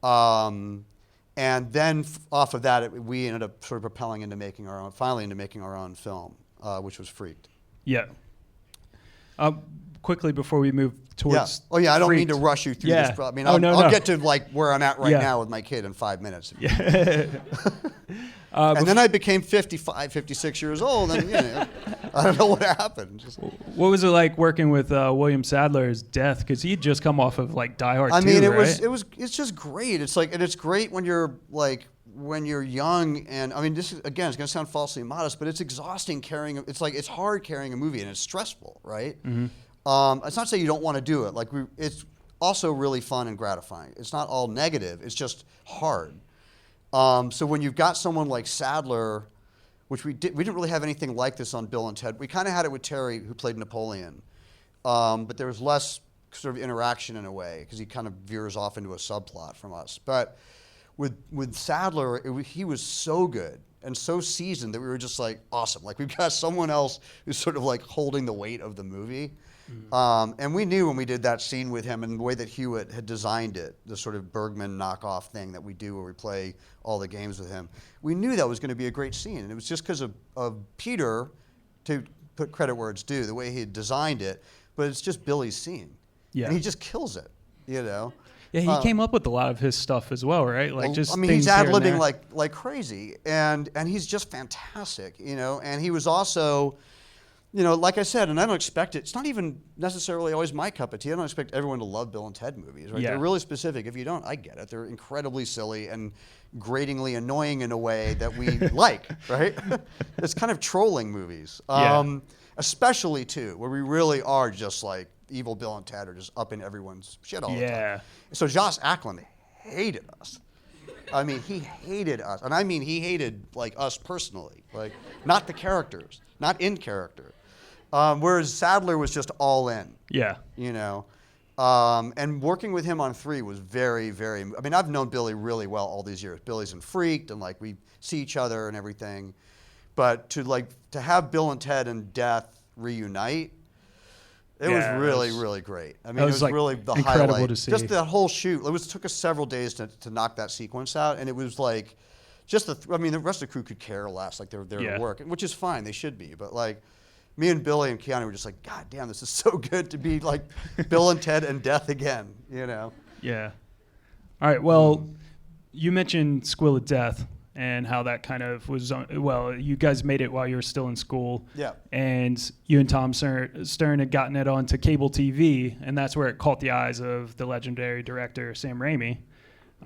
And then off of that, we ended up sort of propelling into making our own film. Which was Freaked. Yeah. Quickly before we move towards... Yeah. Oh, yeah, I don't mean Freaked. to rush you through Yeah. this. I mean, Oh, no. I'll get to like where I'm at right Yeah. now with my kid in 5 minutes. Yeah. And then I became 55, 56 years old, and I don't know what happened. What was it like working with William Sadler's death? Because he'd just come off of like Die Hard 2, I mean, right? it's just great. It's like, and it's great when you're young, and I mean, this is, again, it's gonna sound falsely modest, but it's exhausting carrying. It's hard carrying a movie, and it's stressful, right? Mm-hmm. It's not to say you don't want to do it. Like, it's also really fun and gratifying. It's not all negative. It's just hard. So when you've got someone like Sadler, which we didn't really have anything like this on Bill and Ted. We kind of had it with Terry, who played Napoleon, but there was less sort of interaction in a way, because he kind of veers off into a subplot from us. But with Sadler, he was so good and so seasoned that we were just like, awesome. Like, we've got someone else who's sort of like holding the weight of the movie. And we knew when we did that scene with him, and the way that Hewitt had designed it, the sort of Bergman knockoff thing that we do where we play all the games with him, we knew that was going to be a great scene. And it was just because of Peter, to put credit where it's due, the way he had designed it, but it's just Billy's scene. Yeah. And he just kills it, you know? Yeah, he came up with a lot of his stuff as well, right? Like, just I mean, things he's here and ad-libbing there. like crazy, and he's just fantastic, you know. And he was also, like I said, and I don't expect it. It's not even necessarily always my cup of tea. I don't expect everyone to love Bill and Ted movies, right? Yeah. They're really specific. If you don't, I get it. They're incredibly silly and gratingly annoying in a way that we like, right? It's kind of trolling movies, especially too, where we really are just like evil Bill and Ted are just up in everyone's shit all the time. So Josh Ackland hated us. I mean, he hated us, and I mean he hated like us personally, like not the characters, not in character. Whereas Sadler was just all in. Yeah. And working with him on 3 was very, very. I mean, I've known Billy really well all these years. Billy's in Freaked, and like we see each other and everything. But to have Bill and Ted and Death reunite, it was really, really great. I mean, it was like really the incredible highlight. to see. Just the whole shoot. Took us several days to knock that sequence out, and it was like, just the rest of the crew could care less. Like they were there to work, which is fine. They should be, but like. Me and Billy and Keanu were just like, God damn, this is so good to be like Bill and Ted and Death again, Yeah. All right, well, you mentioned Squill of Death and how that kind of was, you guys made it while you were still in school. Yeah. And you and Tom Stern had gotten it onto cable TV, and that's where it caught the eyes of the legendary director, Sam Raimi.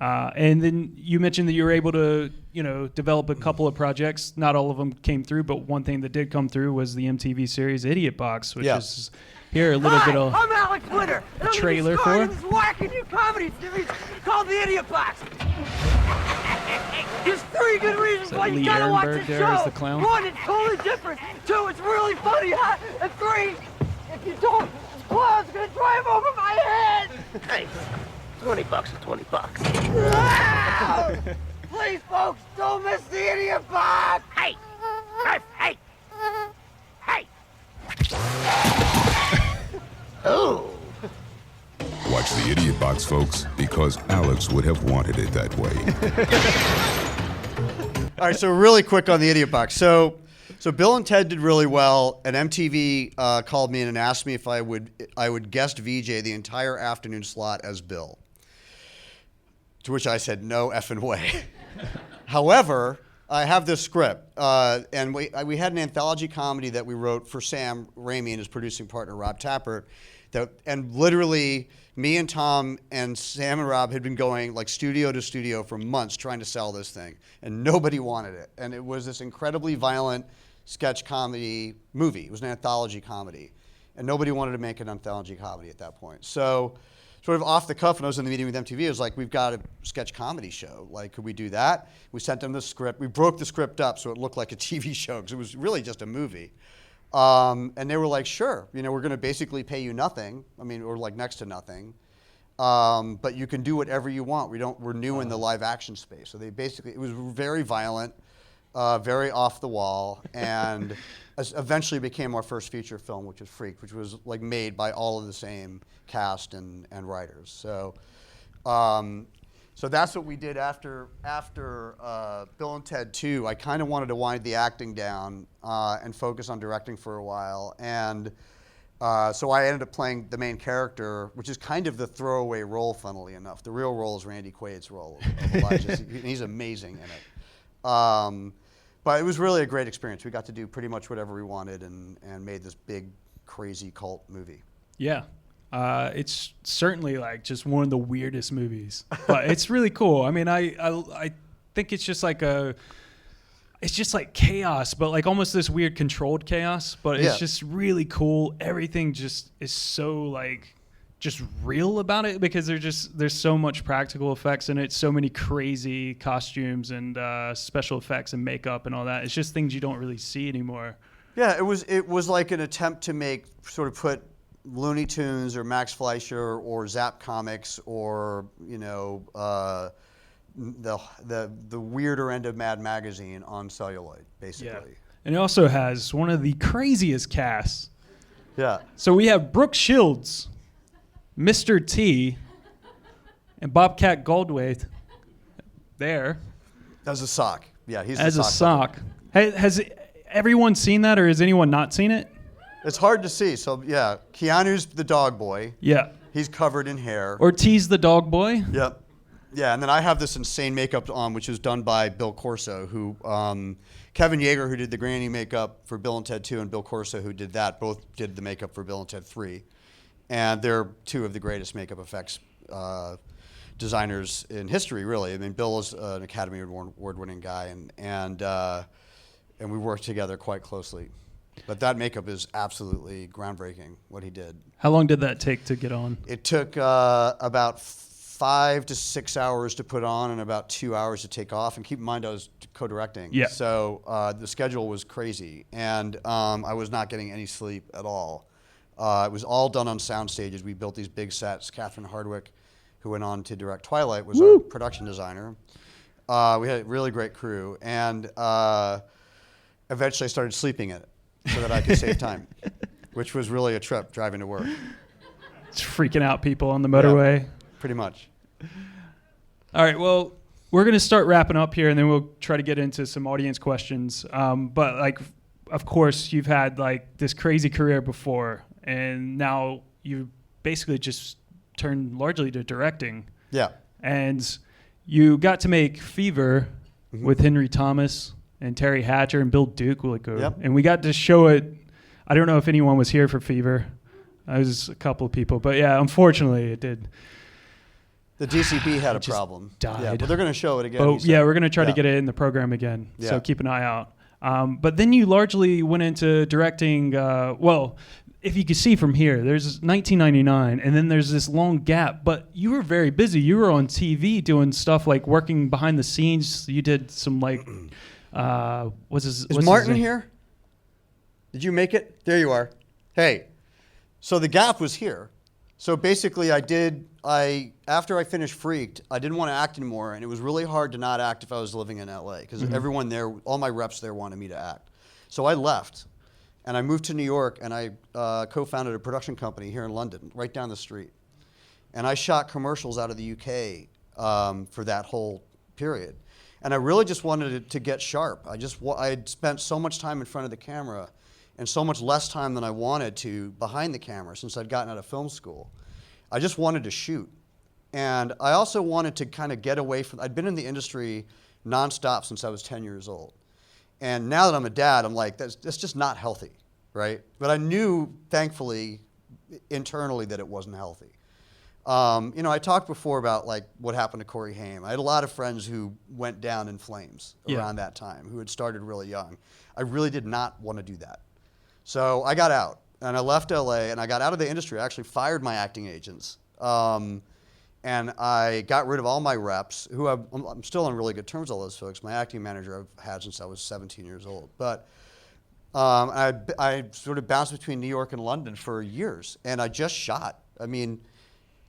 And then you mentioned that you were able to, develop a couple of projects. Not all of them came through, but one thing that did come through was the MTV series Idiot Box, which is here a little bit of I'm Alex Winter, and I'm trailer starting for. this wacky new comedy series called The Idiot Box. There's 3 good reasons why you Lee gotta watch Ehrenberg this there as show. the clown? 1, it's totally different. 2, it's really funny, huh? And 3, if you don't, this clown's gonna drive over my head. Hey, $20 is $20. Ah! Please, folks, don't miss The Idiot Box. Hey! Hey! Hey! Oh! Watch The Idiot Box, folks, because Alex would have wanted it that way. All right, so really quick on the Idiot Box. So Bill and Ted did really well, and MTV called me in and asked me if I would guest VJ the entire afternoon slot as Bill. To which I said, no effing way. However, I have this script, and we had an anthology comedy that we wrote for Sam Raimi and his producing partner, Rob Tappert, and literally me and Tom and Sam and Rob had been going like studio to studio for months trying to sell this thing, and nobody wanted it. And it was this incredibly violent sketch comedy movie. It was an anthology comedy, and nobody wanted to make an anthology comedy at that point. So sort of off the cuff, when I was in the meeting with MTV, it was like, we've got a sketch comedy show. Like, could we do that? We sent them the script. We broke the script up so it looked like a TV show, because it was really just a movie. And they were like, sure, we're going to basically pay you nothing. I mean, or like next to nothing. But you can do whatever you want. We're new in the live action space. So it was very violent, very off the wall, and eventually became our first feature film, which was Freaked, which was like made by all of the same cast and writers. So that's what we did after Bill and Ted 2. I kind of wanted to wind the acting down and focus on directing for a while, and so I ended up playing the main character, which is kind of the throwaway role, funnily enough. The real role is Randy Quaid's role of Elijah. He's amazing in it. But it was really a great experience. We got to do pretty much whatever we wanted and made this big, crazy cult movie. Yeah. It's certainly like just one of the weirdest movies, but it's really cool. I mean, I think it's just like it's just like chaos, but like almost this weird controlled chaos, but it's just really cool. Everything just is so like just real about it, because there's so much practical effects in it, so many crazy costumes and special effects and makeup and all that. It's just things you don't really see anymore. Yeah, it was like an attempt to put Looney Tunes or Max Fleischer or Zap Comics or the weirder end of Mad Magazine on celluloid, basically. Yeah. And it also has one of the craziest casts. Yeah. So we have Brooke Shields, Mr. T, and Bobcat Goldthwait there. As a sock. Yeah, he's as the a sock. Has everyone seen that, or has anyone not seen it? It's hard to see. So yeah, Keanu's the dog boy. Yeah. He's covered in hair. Ortiz the dog boy. Yep. Yeah, and then I have this insane makeup on, which was done by Bill Corso, who Kevin Yeager, who did the granny makeup for Bill and Ted 2, and Bill Corso, who did that, both did the makeup for Bill and Ted 3. And they're two of the greatest makeup effects designers in history, really. I mean, Bill is an Academy Award-winning guy, and we worked together quite closely. But that makeup is absolutely groundbreaking, what he did. How long did that take to get on? It took about 5 to 6 hours to put on and about 2 hours to take off. And keep in mind, I was co-directing. Yeah. So the schedule was crazy. And I was not getting any sleep at all. It was all done on sound stages. We built these big sets. Catherine Hardwick, who went on to direct Twilight, was our production designer. We had a really great crew. And eventually I started sleeping in it so that I could save time, which was really a trip driving to work. It's freaking out people on the motorway. Yeah, pretty much. All right, well, we're going to start wrapping up here, and then we'll try to get into some audience questions. But, like, of course, you've had, like, this crazy career before, and now you basically just turned largely to directing. Yeah. And you got to make Fever with Henry Thomas and Terry Hatcher and Bill Duke. Yep. And we got to show it. I don't know if anyone was here for Fever. I was a couple of people. But, yeah, unfortunately, it did. The DCB had a problem. Died. Yeah, but they're going to show it again. But, yeah, we're going to try to get it in the program again. Yeah. So keep an eye out. But then you largely went into directing, well, if you could see from here, there's 1999, and then there's this long gap. But you were very busy. You were on TV doing stuff like working behind the scenes. You did some, like, what's Martin here? Did you make it? There you are. Hey, so the gap was here. So basically after I finished Freaked, I didn't want to act anymore, and it was really hard to not act if I was living in LA, because everyone there, all my reps there wanted me to act. So I left, and I moved to New York, and I co-founded a production company here in London, right down the street. And I shot commercials out of the UK for that whole period. And I really just wanted it to get sharp. I had spent so much time in front of the camera and so much less time than I wanted to behind the camera since I'd gotten out of film school. I just wanted to shoot. And I also wanted to kind of get away from, I'd been in the industry nonstop since I was 10 years old. And now that I'm a dad, I'm like, that's just not healthy, right? But I knew, thankfully, internally that it wasn't healthy. You know, I talked before about like what happened to Corey Haim. I had a lot of friends who went down in flames around that time, who had started really young. I really did not want to do that. So I got out, and I left LA, and I got out of the industry. I actually fired my acting agents. And I got rid of all my reps, who I'm still on really good terms with all those folks. My acting manager I've had since I was 17 years old. But I sort of bounced between New York and London for years, and I just shot. I mean,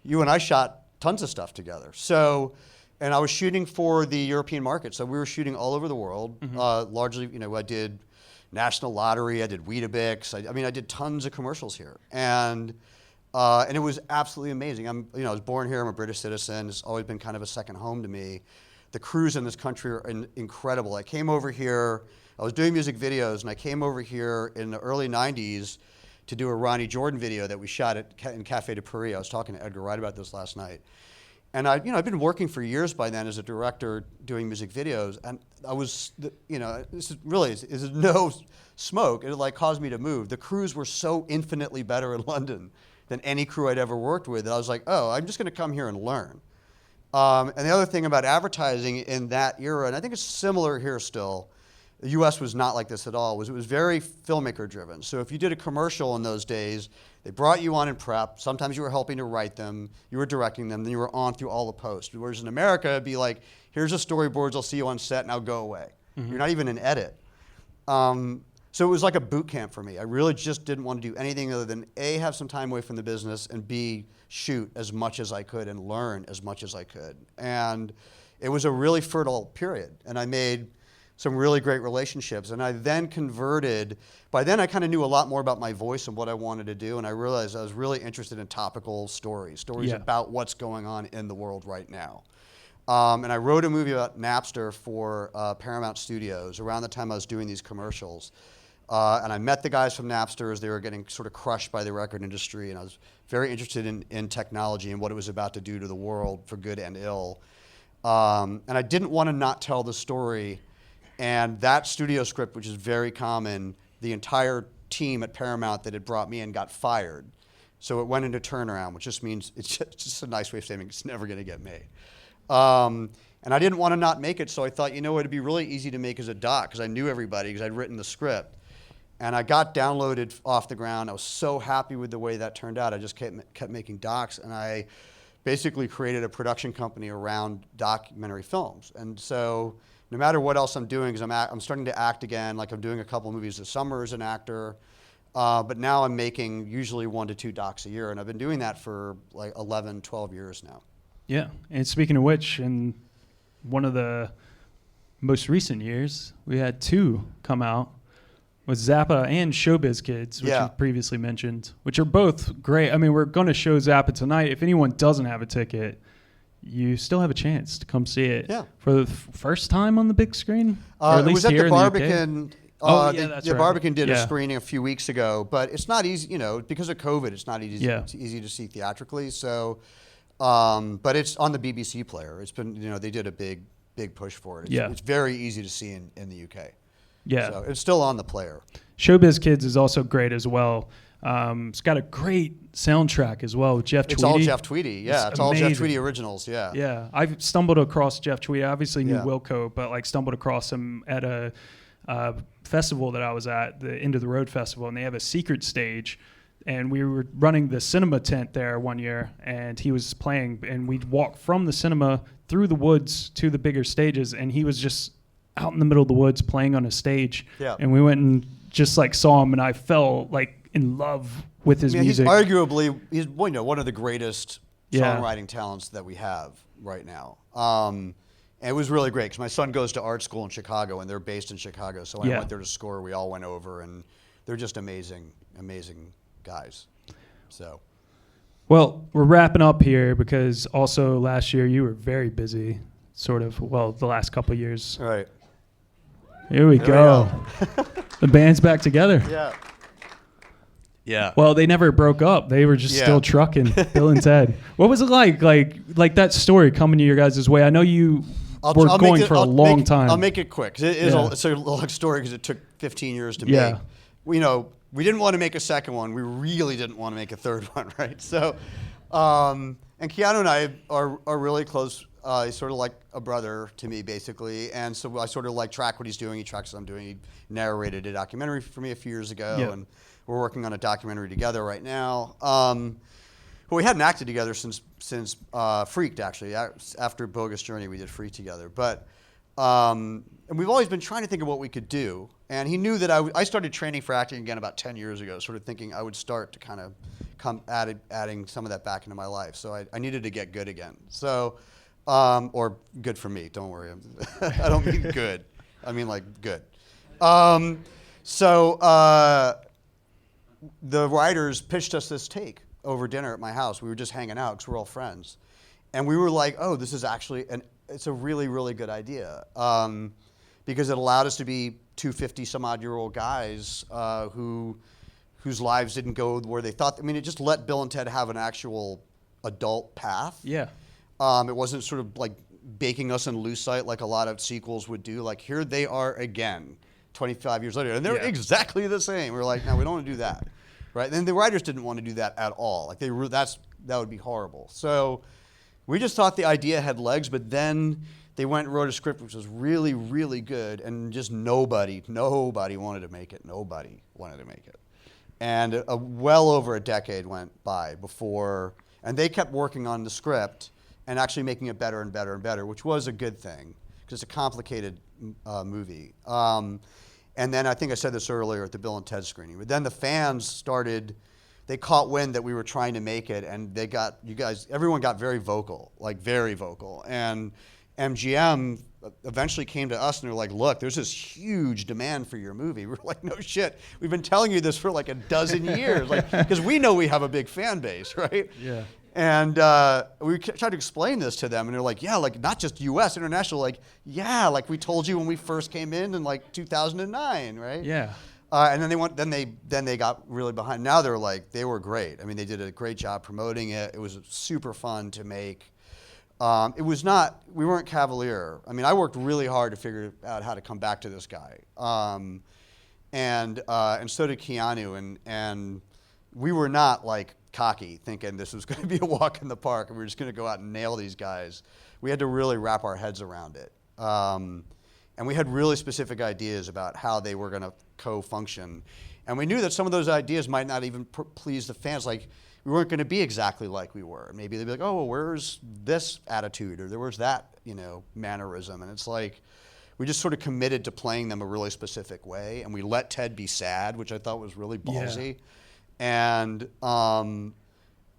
you and I shot tons of stuff together. So, and I was shooting for the European market. So we were shooting all over the world. Largely, you know, I did National Lottery, I did Weetabix. I mean, I did tons of commercials here. And it was absolutely amazing. I was born here, I'm a British citizen. It's always been kind of a second home to me. The crews in this country are incredible. I came over here, I was doing music videos, and I came over here in the early 90s to do a Ronnie Jordan video that we shot in Café de Paris. I was talking to Edgar Wright about this last night. And I've been working for years by then as a director doing music videos, and I was, this is no smoke. It like caused me to move. The crews were so infinitely better in London than any crew I'd ever worked with that I was like, oh, I'm just going to come here and learn. And the other thing about advertising in that era, and I think it's similar here still, the U.S. was not like this at all. It was very filmmaker driven. So if you did a commercial in those days, they brought you on in prep. Sometimes you were helping to write them. You were directing them. Then you were on through all the post. Whereas in America, it'd be like, here's the storyboards. I'll see you on set. Now go away. You're not even in edit. So it was like a boot camp for me. I really just didn't want to do anything other than A, have some time away from the business, and B, shoot as much as I could and learn as much as I could. And it was a really fertile period. And I made some really great relationships. And I then converted. By then I kind of knew a lot more about my voice and what I wanted to do, and I realized I was really interested in topical stories about what's going on in the world right now. And I wrote a movie about Napster for Paramount Studios around the time I was doing these commercials. And I met the guys from Napster as they were getting sort of crushed by the record industry, and I was very interested in technology and what it was about to do to the world for good and ill. And I didn't want to not tell the story. And that studio script, which is very common, the entire team at Paramount that had brought me in got fired. So it went into turnaround, which just means it's just a nice way of saying it's never going to get made. And I didn't want to not make it, so I thought, it'd be really easy to make as a doc because I knew everybody because I'd written the script. And I got downloaded off the ground. I was so happy with the way that turned out. I just kept making docs, and I basically created a production company around documentary films. And so no matter what else I'm doing, because I'm starting to act again, like I'm doing a couple of movies this summer as an actor, but now I'm making usually 1 to 2 docs a year, and I've been doing that for like 11, 12 years now. Yeah, and speaking of which, in one of the most recent years, we had 2 come out with Zappa and Showbiz Kids, which you previously mentioned, which are both great. I mean, we're going to show Zappa tonight. If anyone doesn't have a ticket, you still have a chance to come see it for the first time on the big screen, or at least here in the UK. It was at the Barbican. The Barbican did a screening a few weeks ago, but it's not easy, because of COVID, it's not easy to see theatrically. So, but it's on the BBC player. It's been, they did a big push for it. It's very easy to see in the UK. Yeah. So it's still on the player. Showbiz Kids is also great as well. It's got a great soundtrack as well with Jeff Tweedy. It's all Jeff Tweedy. Yeah, it's all Jeff Tweedy originals. Yeah. Yeah. I've stumbled across Jeff Tweedy. I obviously knew Wilco, but stumbled across him at a festival that I was at, the End of the Road Festival, and they have a secret stage. And we were running the cinema tent there one year, and he was playing, and we'd walk from the cinema through the woods to the bigger stages, and he was just out in the middle of the woods playing on a stage. Yeah. And we went and just saw him, and I fell in love with his music. He's one of the greatest songwriting talents that we have right now. And it was really great because my son goes to art school in Chicago, and they're based in Chicago. So when I went there to score, we all went over, and they're just amazing guys. So, well, we're wrapping up here because also last year you were very busy, the last couple of years. All right. Here we go. The band's back together. Yeah. Yeah. Well, they never broke up. They were just still trucking, Bill and Ted. What was it like that story coming to your guys' way? I know you were going for a long time. I'll make it quick. It's a long story because it took 15 years to make. We didn't want to make a second one. We really didn't want to make a third one, right? So, and Keanu and I are really close. He's sort of like a brother to me, basically. And so I sort of track what he's doing. He tracks what I'm doing. He narrated a documentary for me a few years ago, and we're working on a documentary together right now. But we hadn't acted together since Freaked, actually. After Bogus Journey, we did Freaked together. But and we've always been trying to think of what we could do. And he knew that I started training for acting again about 10 years ago, sort of thinking I would start to kind of come adding some of that back into my life. So I needed to get good again. So. Or good for me, don't worry. I don't mean good. I mean good. So the writers pitched us this take over dinner at my house. We were just hanging out because we're all friends. And we were like, oh, this is actually, it's a really, really good idea. Because it allowed us to be 50-some-odd-year-old guys whose lives didn't go where they thought. I mean, it just let Bill and Ted have an actual adult path. Yeah. It wasn't sort of baking us in lucite like a lot of sequels would do. Here they are again, 25 years later, and they're exactly the same. We're like, no, we don't want to do that, right? And the writers didn't want to do that at all. That would be horrible. So we just thought the idea had legs, but then they went and wrote a script which was really, really good, and just nobody wanted to make it. Nobody wanted to make it, and well over a decade went by before, and they kept working on the script and actually making it better and better and better, which was a good thing because it's a complicated movie. And then I think I said this earlier at the Bill and Ted screening, but then the fans they caught wind that we were trying to make it, and everyone got very vocal, very vocal. And MGM eventually came to us and they're like, look, there's this huge demand for your movie. We're like, no shit. We've been telling you this for a dozen years, because we know we have a big fan base, right? Yeah. And we tried to explain this to them, and they're like, yeah, not just U.S., international, we told you when we first came in 2009, right? Yeah. And then they got really behind. Now they were great. I mean, they did a great job promoting it. It was super fun to make. It was not, we weren't cavalier. I mean, I worked really hard to figure out how to come back to this guy. And so did Keanu. And we were not like cocky thinking this was going to be a walk in the park and we were just going to go out and nail these guys. We had to really wrap our heads around it. And we had really specific ideas about how they were going to co-function. And we knew that some of those ideas might not even please the fans. Like, we weren't going to be exactly like we were. Maybe they'd be like, oh, well, where's this attitude? Or where's that, mannerism? And it's like, we just sort of committed to playing them a really specific way. And we let Ted be sad, which I thought was really ballsy. Yeah.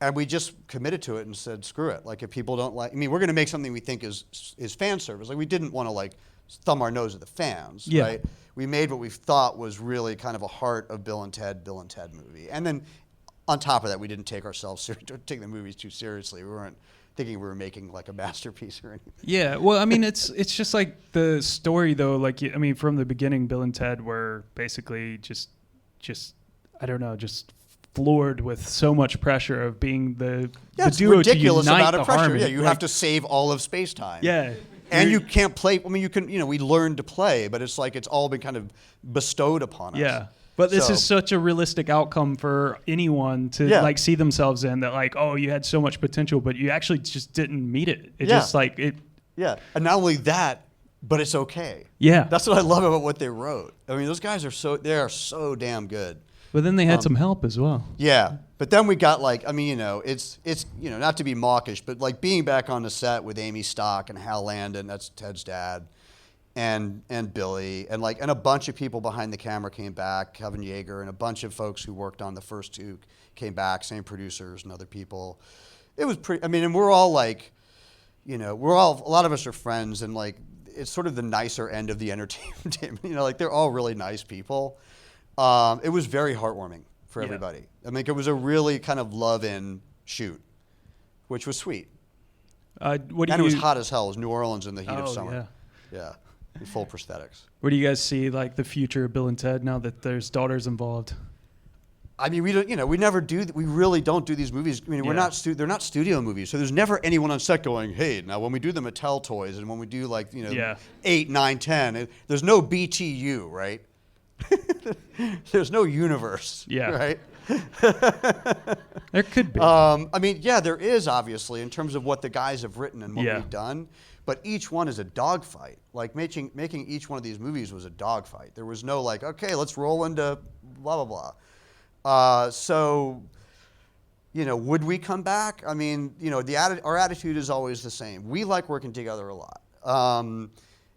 And we just committed to it and said, screw it. Like, if people don't like, we're going to make something we think is fan service. Like, we didn't want to like thumb our nose at the fans, right? We made what we thought was really kind of a heart of Bill and Ted movie. And then on top of that, we didn't take take the movies too seriously. We weren't thinking we were making like a masterpiece or anything. Yeah, well, it's just like the story though. Like, from the beginning, Bill and Ted were basically just I don't know, just floored with so much pressure of being the duo ridiculous to unite amount of the pressure. harmony. Yeah, you have to save all of space-time. Yeah. And you can't play. You can. We learned to play, but it's like it's all been kind of bestowed upon us. Yeah. But this is such a realistic outcome for anyone to like see themselves in, that like, oh, you had so much potential, but you actually just didn't meet it. It just like it. Yeah. And not only that, but it's okay. Yeah. That's what I love about what they wrote. Those guys are so damn good. But then they had some help as well. Yeah. But then we got like, it's not to be mawkish, but like being back on the set with Amy Stock and Hal Landon, that's Ted's dad, and Billy, and a bunch of people behind the camera came back, Kevin Yeager, and a bunch of folks who worked on the first two came back, same producers and other people. It was pretty, and we're all like, a lot of us are friends, and like, it's sort of the nicer end of the entertainment team. They're all really nice people. It was very heartwarming for everybody. It was a really kind of love-in shoot, which was sweet. It was hot as hell. It was New Orleans in the heat of summer. Yeah, in full prosthetics. Where do you guys see like the future of Bill and Ted now that there's daughters involved? We don't. We never do. We really don't do these movies. We're not. They're not studio movies. So there's never anyone on set going, "Hey, now when we do the Mattel toys and when we do 8, 9, 10, there's no BTU, right?" There's no universe, right? There could be. There is, obviously, in terms of what the guys have written and what we've done, but each one is a dogfight. Like, making each one of these movies was a dogfight. There was no like, okay, let's roll into blah, blah, blah. Would we come back? Our attitude is always the same. We like working together a lot.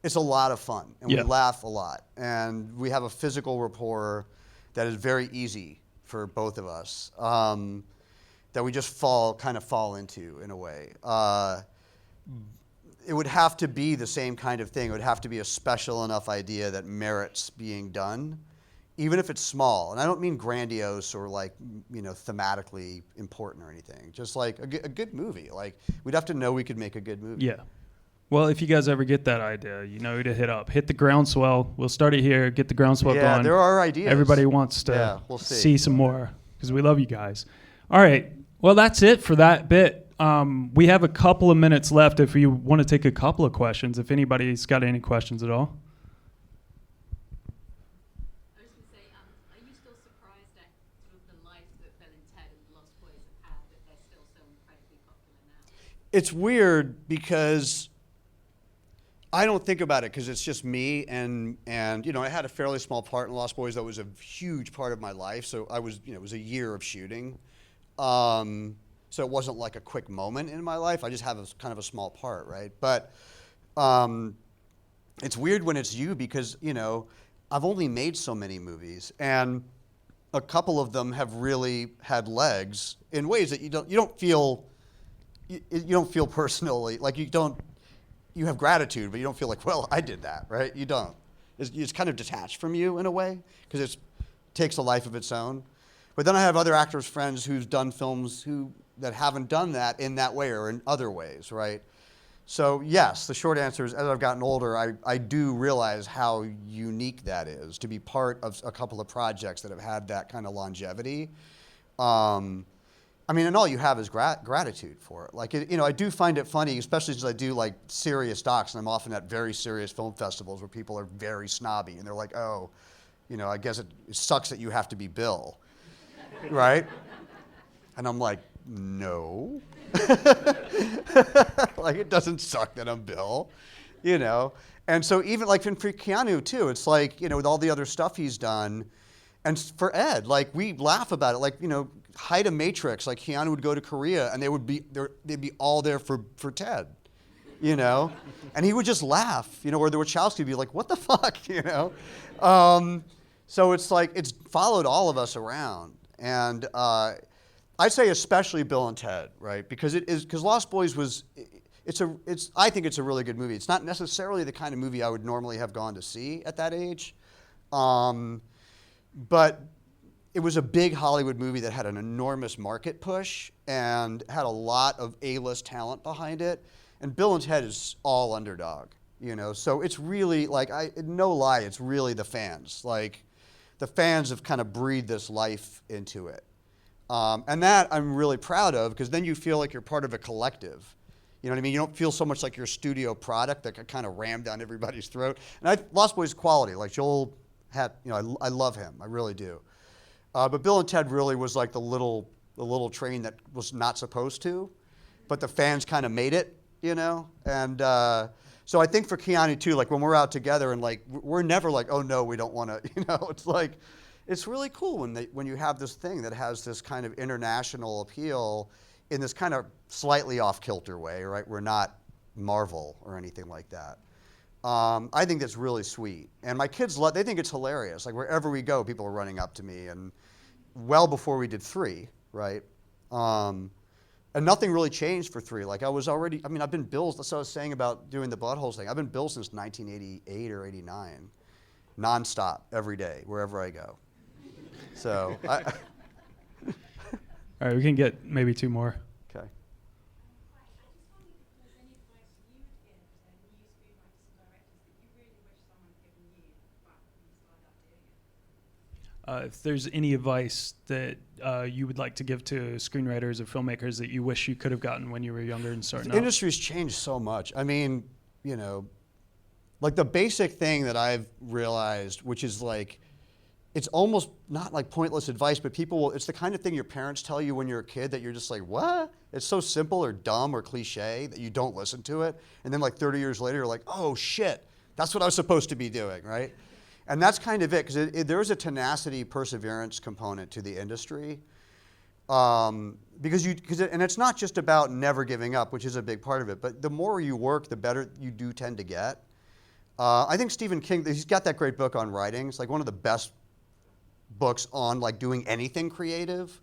It's a lot of fun, and we laugh a lot, and we have a physical rapport that is very easy for both of us, that we just fall into in a way. It would have to be the same kind of thing. It would have to be a special enough idea that merits being done, even if it's small. And I don't mean grandiose or thematically important or anything. Just like a good movie. Like, we'd have to know we could make a good movie. Yeah. Well, if you guys ever get that idea, who to hit the groundswell. We'll start it here, get the groundswell going. Yeah, there are ideas. Everybody wants to see some more because we love you guys. All right. Well, that's it for that bit. We have a couple of minutes left if you want to take a couple of questions, if anybody's got any questions at all. I was going to say, are you still surprised at sort of the life that Bill and Ted and the Lost Boys have had, that they're still so incredibly popular now? It's weird because I don't think about it because it's just me, and I had a fairly small part in Lost Boys that was a huge part of my life. So I was, it was a year of shooting, so it wasn't like a quick moment in my life. I just have kind of a small part, right? But it's weird when it's you because I've only made so many movies, and a couple of them have really had legs in ways that you don't feel personally like you have gratitude, but you don't feel like, well, I did that, right? You don't. It's kind of detached from you in a way because it takes a life of its own. But then I have other actors, friends who've done films that haven't done that in that way or in other ways, right? So yes, the short answer is as I've gotten older, I do realize how unique that is to be part of a couple of projects that have had that kind of longevity. I mean, and all you have is gratitude for it. Like, I do find it funny, especially since I do like serious docs, and I'm often at very serious film festivals where people are very snobby, and they're like, oh, I guess it sucks that you have to be Bill, right? And I'm like, no. Like, it doesn't suck that I'm Bill, And so even like for Keanu too, it's like, with all the other stuff he's done, and for Ed, like we laugh about it, like, height of Matrix, like Keanu would go to Korea and they'd be all there for Ted, and he would just laugh, or the Wachowski would be like, what the fuck, So it's like, it's followed all of us around. And I'd say especially Bill and Ted, right? Because Lost Boys I think it's a really good movie. It's not necessarily the kind of movie I would normally have gone to see at that age. But it was a big Hollywood movie that had an enormous market push and had a lot of A-list talent behind it. And Bill and Ted is all underdog, So it's really like, no lie, it's really the fans. Like, the fans have kind of breathed this life into it. And that I'm really proud of, because then you feel like you're part of a collective. You know what I mean? You don't feel so much like your studio product that could kind of ram down everybody's throat. And Lost Boys quality, like Joel had, I love him, I really do. But Bill and Ted really was like the little train that was not supposed to, but the fans kind of made it, And so I think for Keanu too, like when we're out together and like we're never like, oh no, we don't want to, It's like, it's really cool when you have this thing that has this kind of international appeal in this kind of slightly off-kilter way, right? We're not Marvel or anything like that. I think that's really sweet. And my kids they think it's hilarious. Like wherever we go, people are running up to me, and well before we did 3, right? And nothing really changed for 3. Like I've been Bill, that's what I was saying about doing the Butthole thing. I've been Bill since 1988 or 89, nonstop, every day, wherever I go. So, All right, we can get maybe 2 more. Okay. If there's any advice that you would like to give to screenwriters or filmmakers that you wish you could have gotten when you were younger and starting out. The industry's changed so much. I mean, like the basic thing that I've realized, which is like, it's almost not like pointless advice, but it's the kind of thing your parents tell you when you're a kid that you're just like, what? It's so simple or dumb or cliche that you don't listen to it. And then like 30 years later, you're like, oh shit, that's what I was supposed to be doing, right? And that's kind of it, because there's a tenacity, perseverance component to the industry. And it's not just about never giving up, which is a big part of it, but the more you work, the better you do tend to get. I think Stephen King, he's got that great book on writing. It's like one of the best books on like doing anything creative.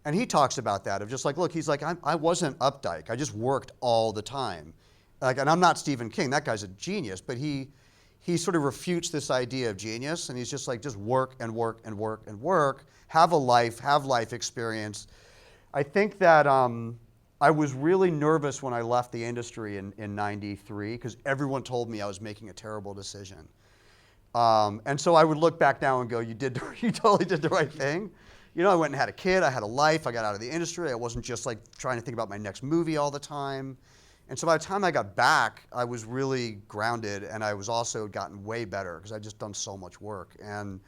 And he talks about that, of just like, look, he's like, I wasn't Updike. I just worked all the time. Like, and I'm not Stephen King. That guy's a genius, but he sort of refutes this idea of genius, and he's just like, just work and work and work and work, have life experience. I think that I was really nervous when I left the industry in 93, because everyone told me I was making a terrible decision. And so I would look back now and go, you totally did the right thing. I went and had a kid, I had a life, I got out of the industry, I wasn't just like trying to think about my next movie all the time. And so by the time I got back, I was really grounded, and I was also gotten way better because I'd just done so much work. And,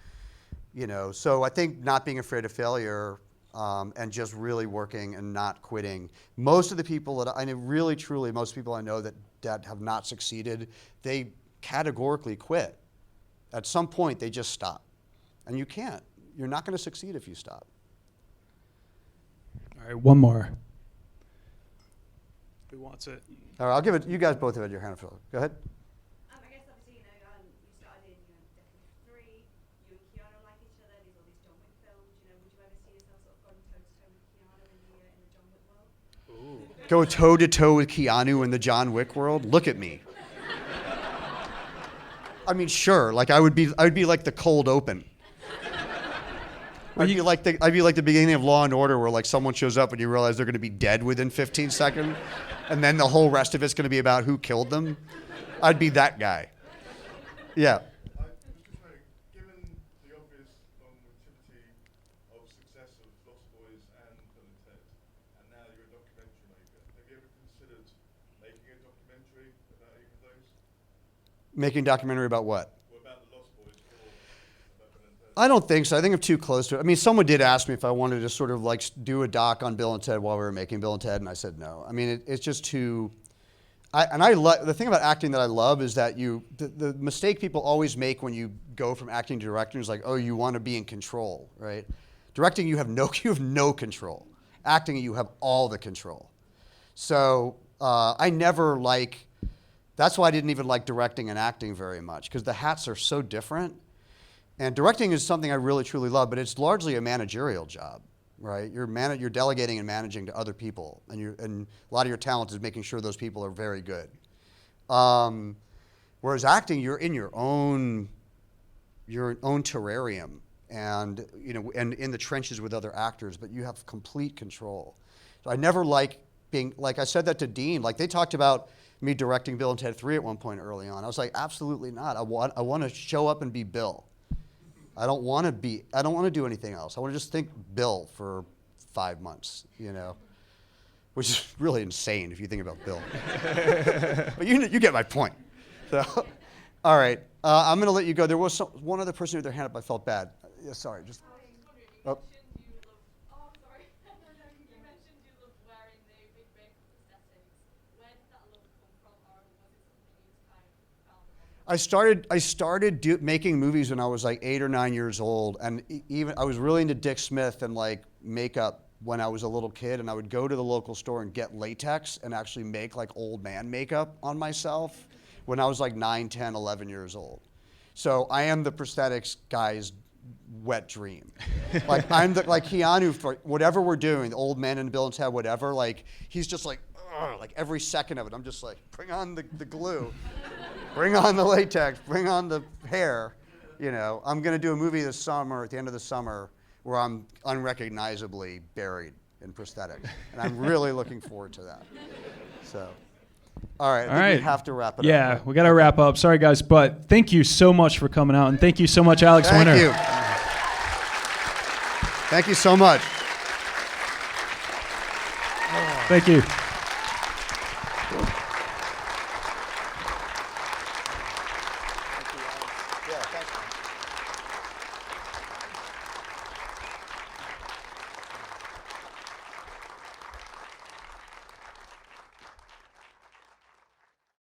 so I think not being afraid of failure and just really working and not quitting. Most of the people that I know, really truly, most people I know that have not succeeded, they categorically quit. At some point, they just stop. And you can't. You're not going to succeed if you stop. All right, one more. Who wants it? All right, I'll give it. You guys both have had your hand up. Go ahead. I guess obviously, you started in, Death 3, you and Keanu like each other, there's all these John Wick films, would you ever see yourself sort of going toe-to-toe with Keanu in the John Wick world? Ooh. Go toe-to-toe with Keanu in the John Wick world? Look at me. I mean, sure. Like I would be like the cold open. I'd be like the beginning of Law and Order, where like someone shows up and you realize they're going to be dead within 15 seconds, and then the whole rest of it's going to be about who killed them. I'd be that guy. Yeah. Given the obvious longevity of success of Lost Boys and Bill and Ted, Making a documentary about what? I don't think so. I think I'm too close to it. I mean, someone did ask me if I wanted to sort of like do a doc on Bill and Ted while we were making Bill and Ted, and I said no. I mean, it's just too. The thing about acting that I love is that the mistake people always make when you go from acting to directing is like, oh, you want to be in control, right? Directing, you have no control. Acting, you have all the control. So I never like. That's why I didn't even like directing and acting very much, because the hats are so different. And directing is something I really truly love, but it's largely a managerial job, right? You're delegating and managing to other people, and a lot of your talent is making sure those people are very good. Whereas acting, you're in your own terrarium, and and in the trenches with other actors, but you have complete control. So I never like being like I said that to Dean. Like they talked about me directing Bill and Ted 3 at one point early on. I was like, absolutely not. I want to show up and be Bill. I don't want to do anything else. I want to just think Bill for 5 months, which is really insane if you think about Bill. But you get my point. So, all right, I'm going to let you go. There was one other person who had their hand up. I felt bad. Yeah, sorry. Just. Oh. I started making movies when I was like 8 or 9 years old, and even I was really into Dick Smith and like makeup when I was a little kid, and I would go to the local store and get latex and actually make like old man makeup on myself when I was like 9, 10, 11 years old. So I am the prosthetics guy's wet dream. Like I'm like Keanu for whatever we're doing, the old man and Bill and Ted, whatever. Like he's just like every second of it, I'm just like, bring on the glue. Bring on the latex, bring on the hair. I'm going to do a movie this summer, at the end of the summer, where I'm unrecognizably buried in prosthetics. And I'm really looking forward to that. So, all right, I think we have to wrap it up. Yeah, we got to wrap up. Sorry, guys, but thank you so much for coming out, and thank you so much, Alex Winter. Thank you. Thank you so much. Thank you. Yeah, thanks, man.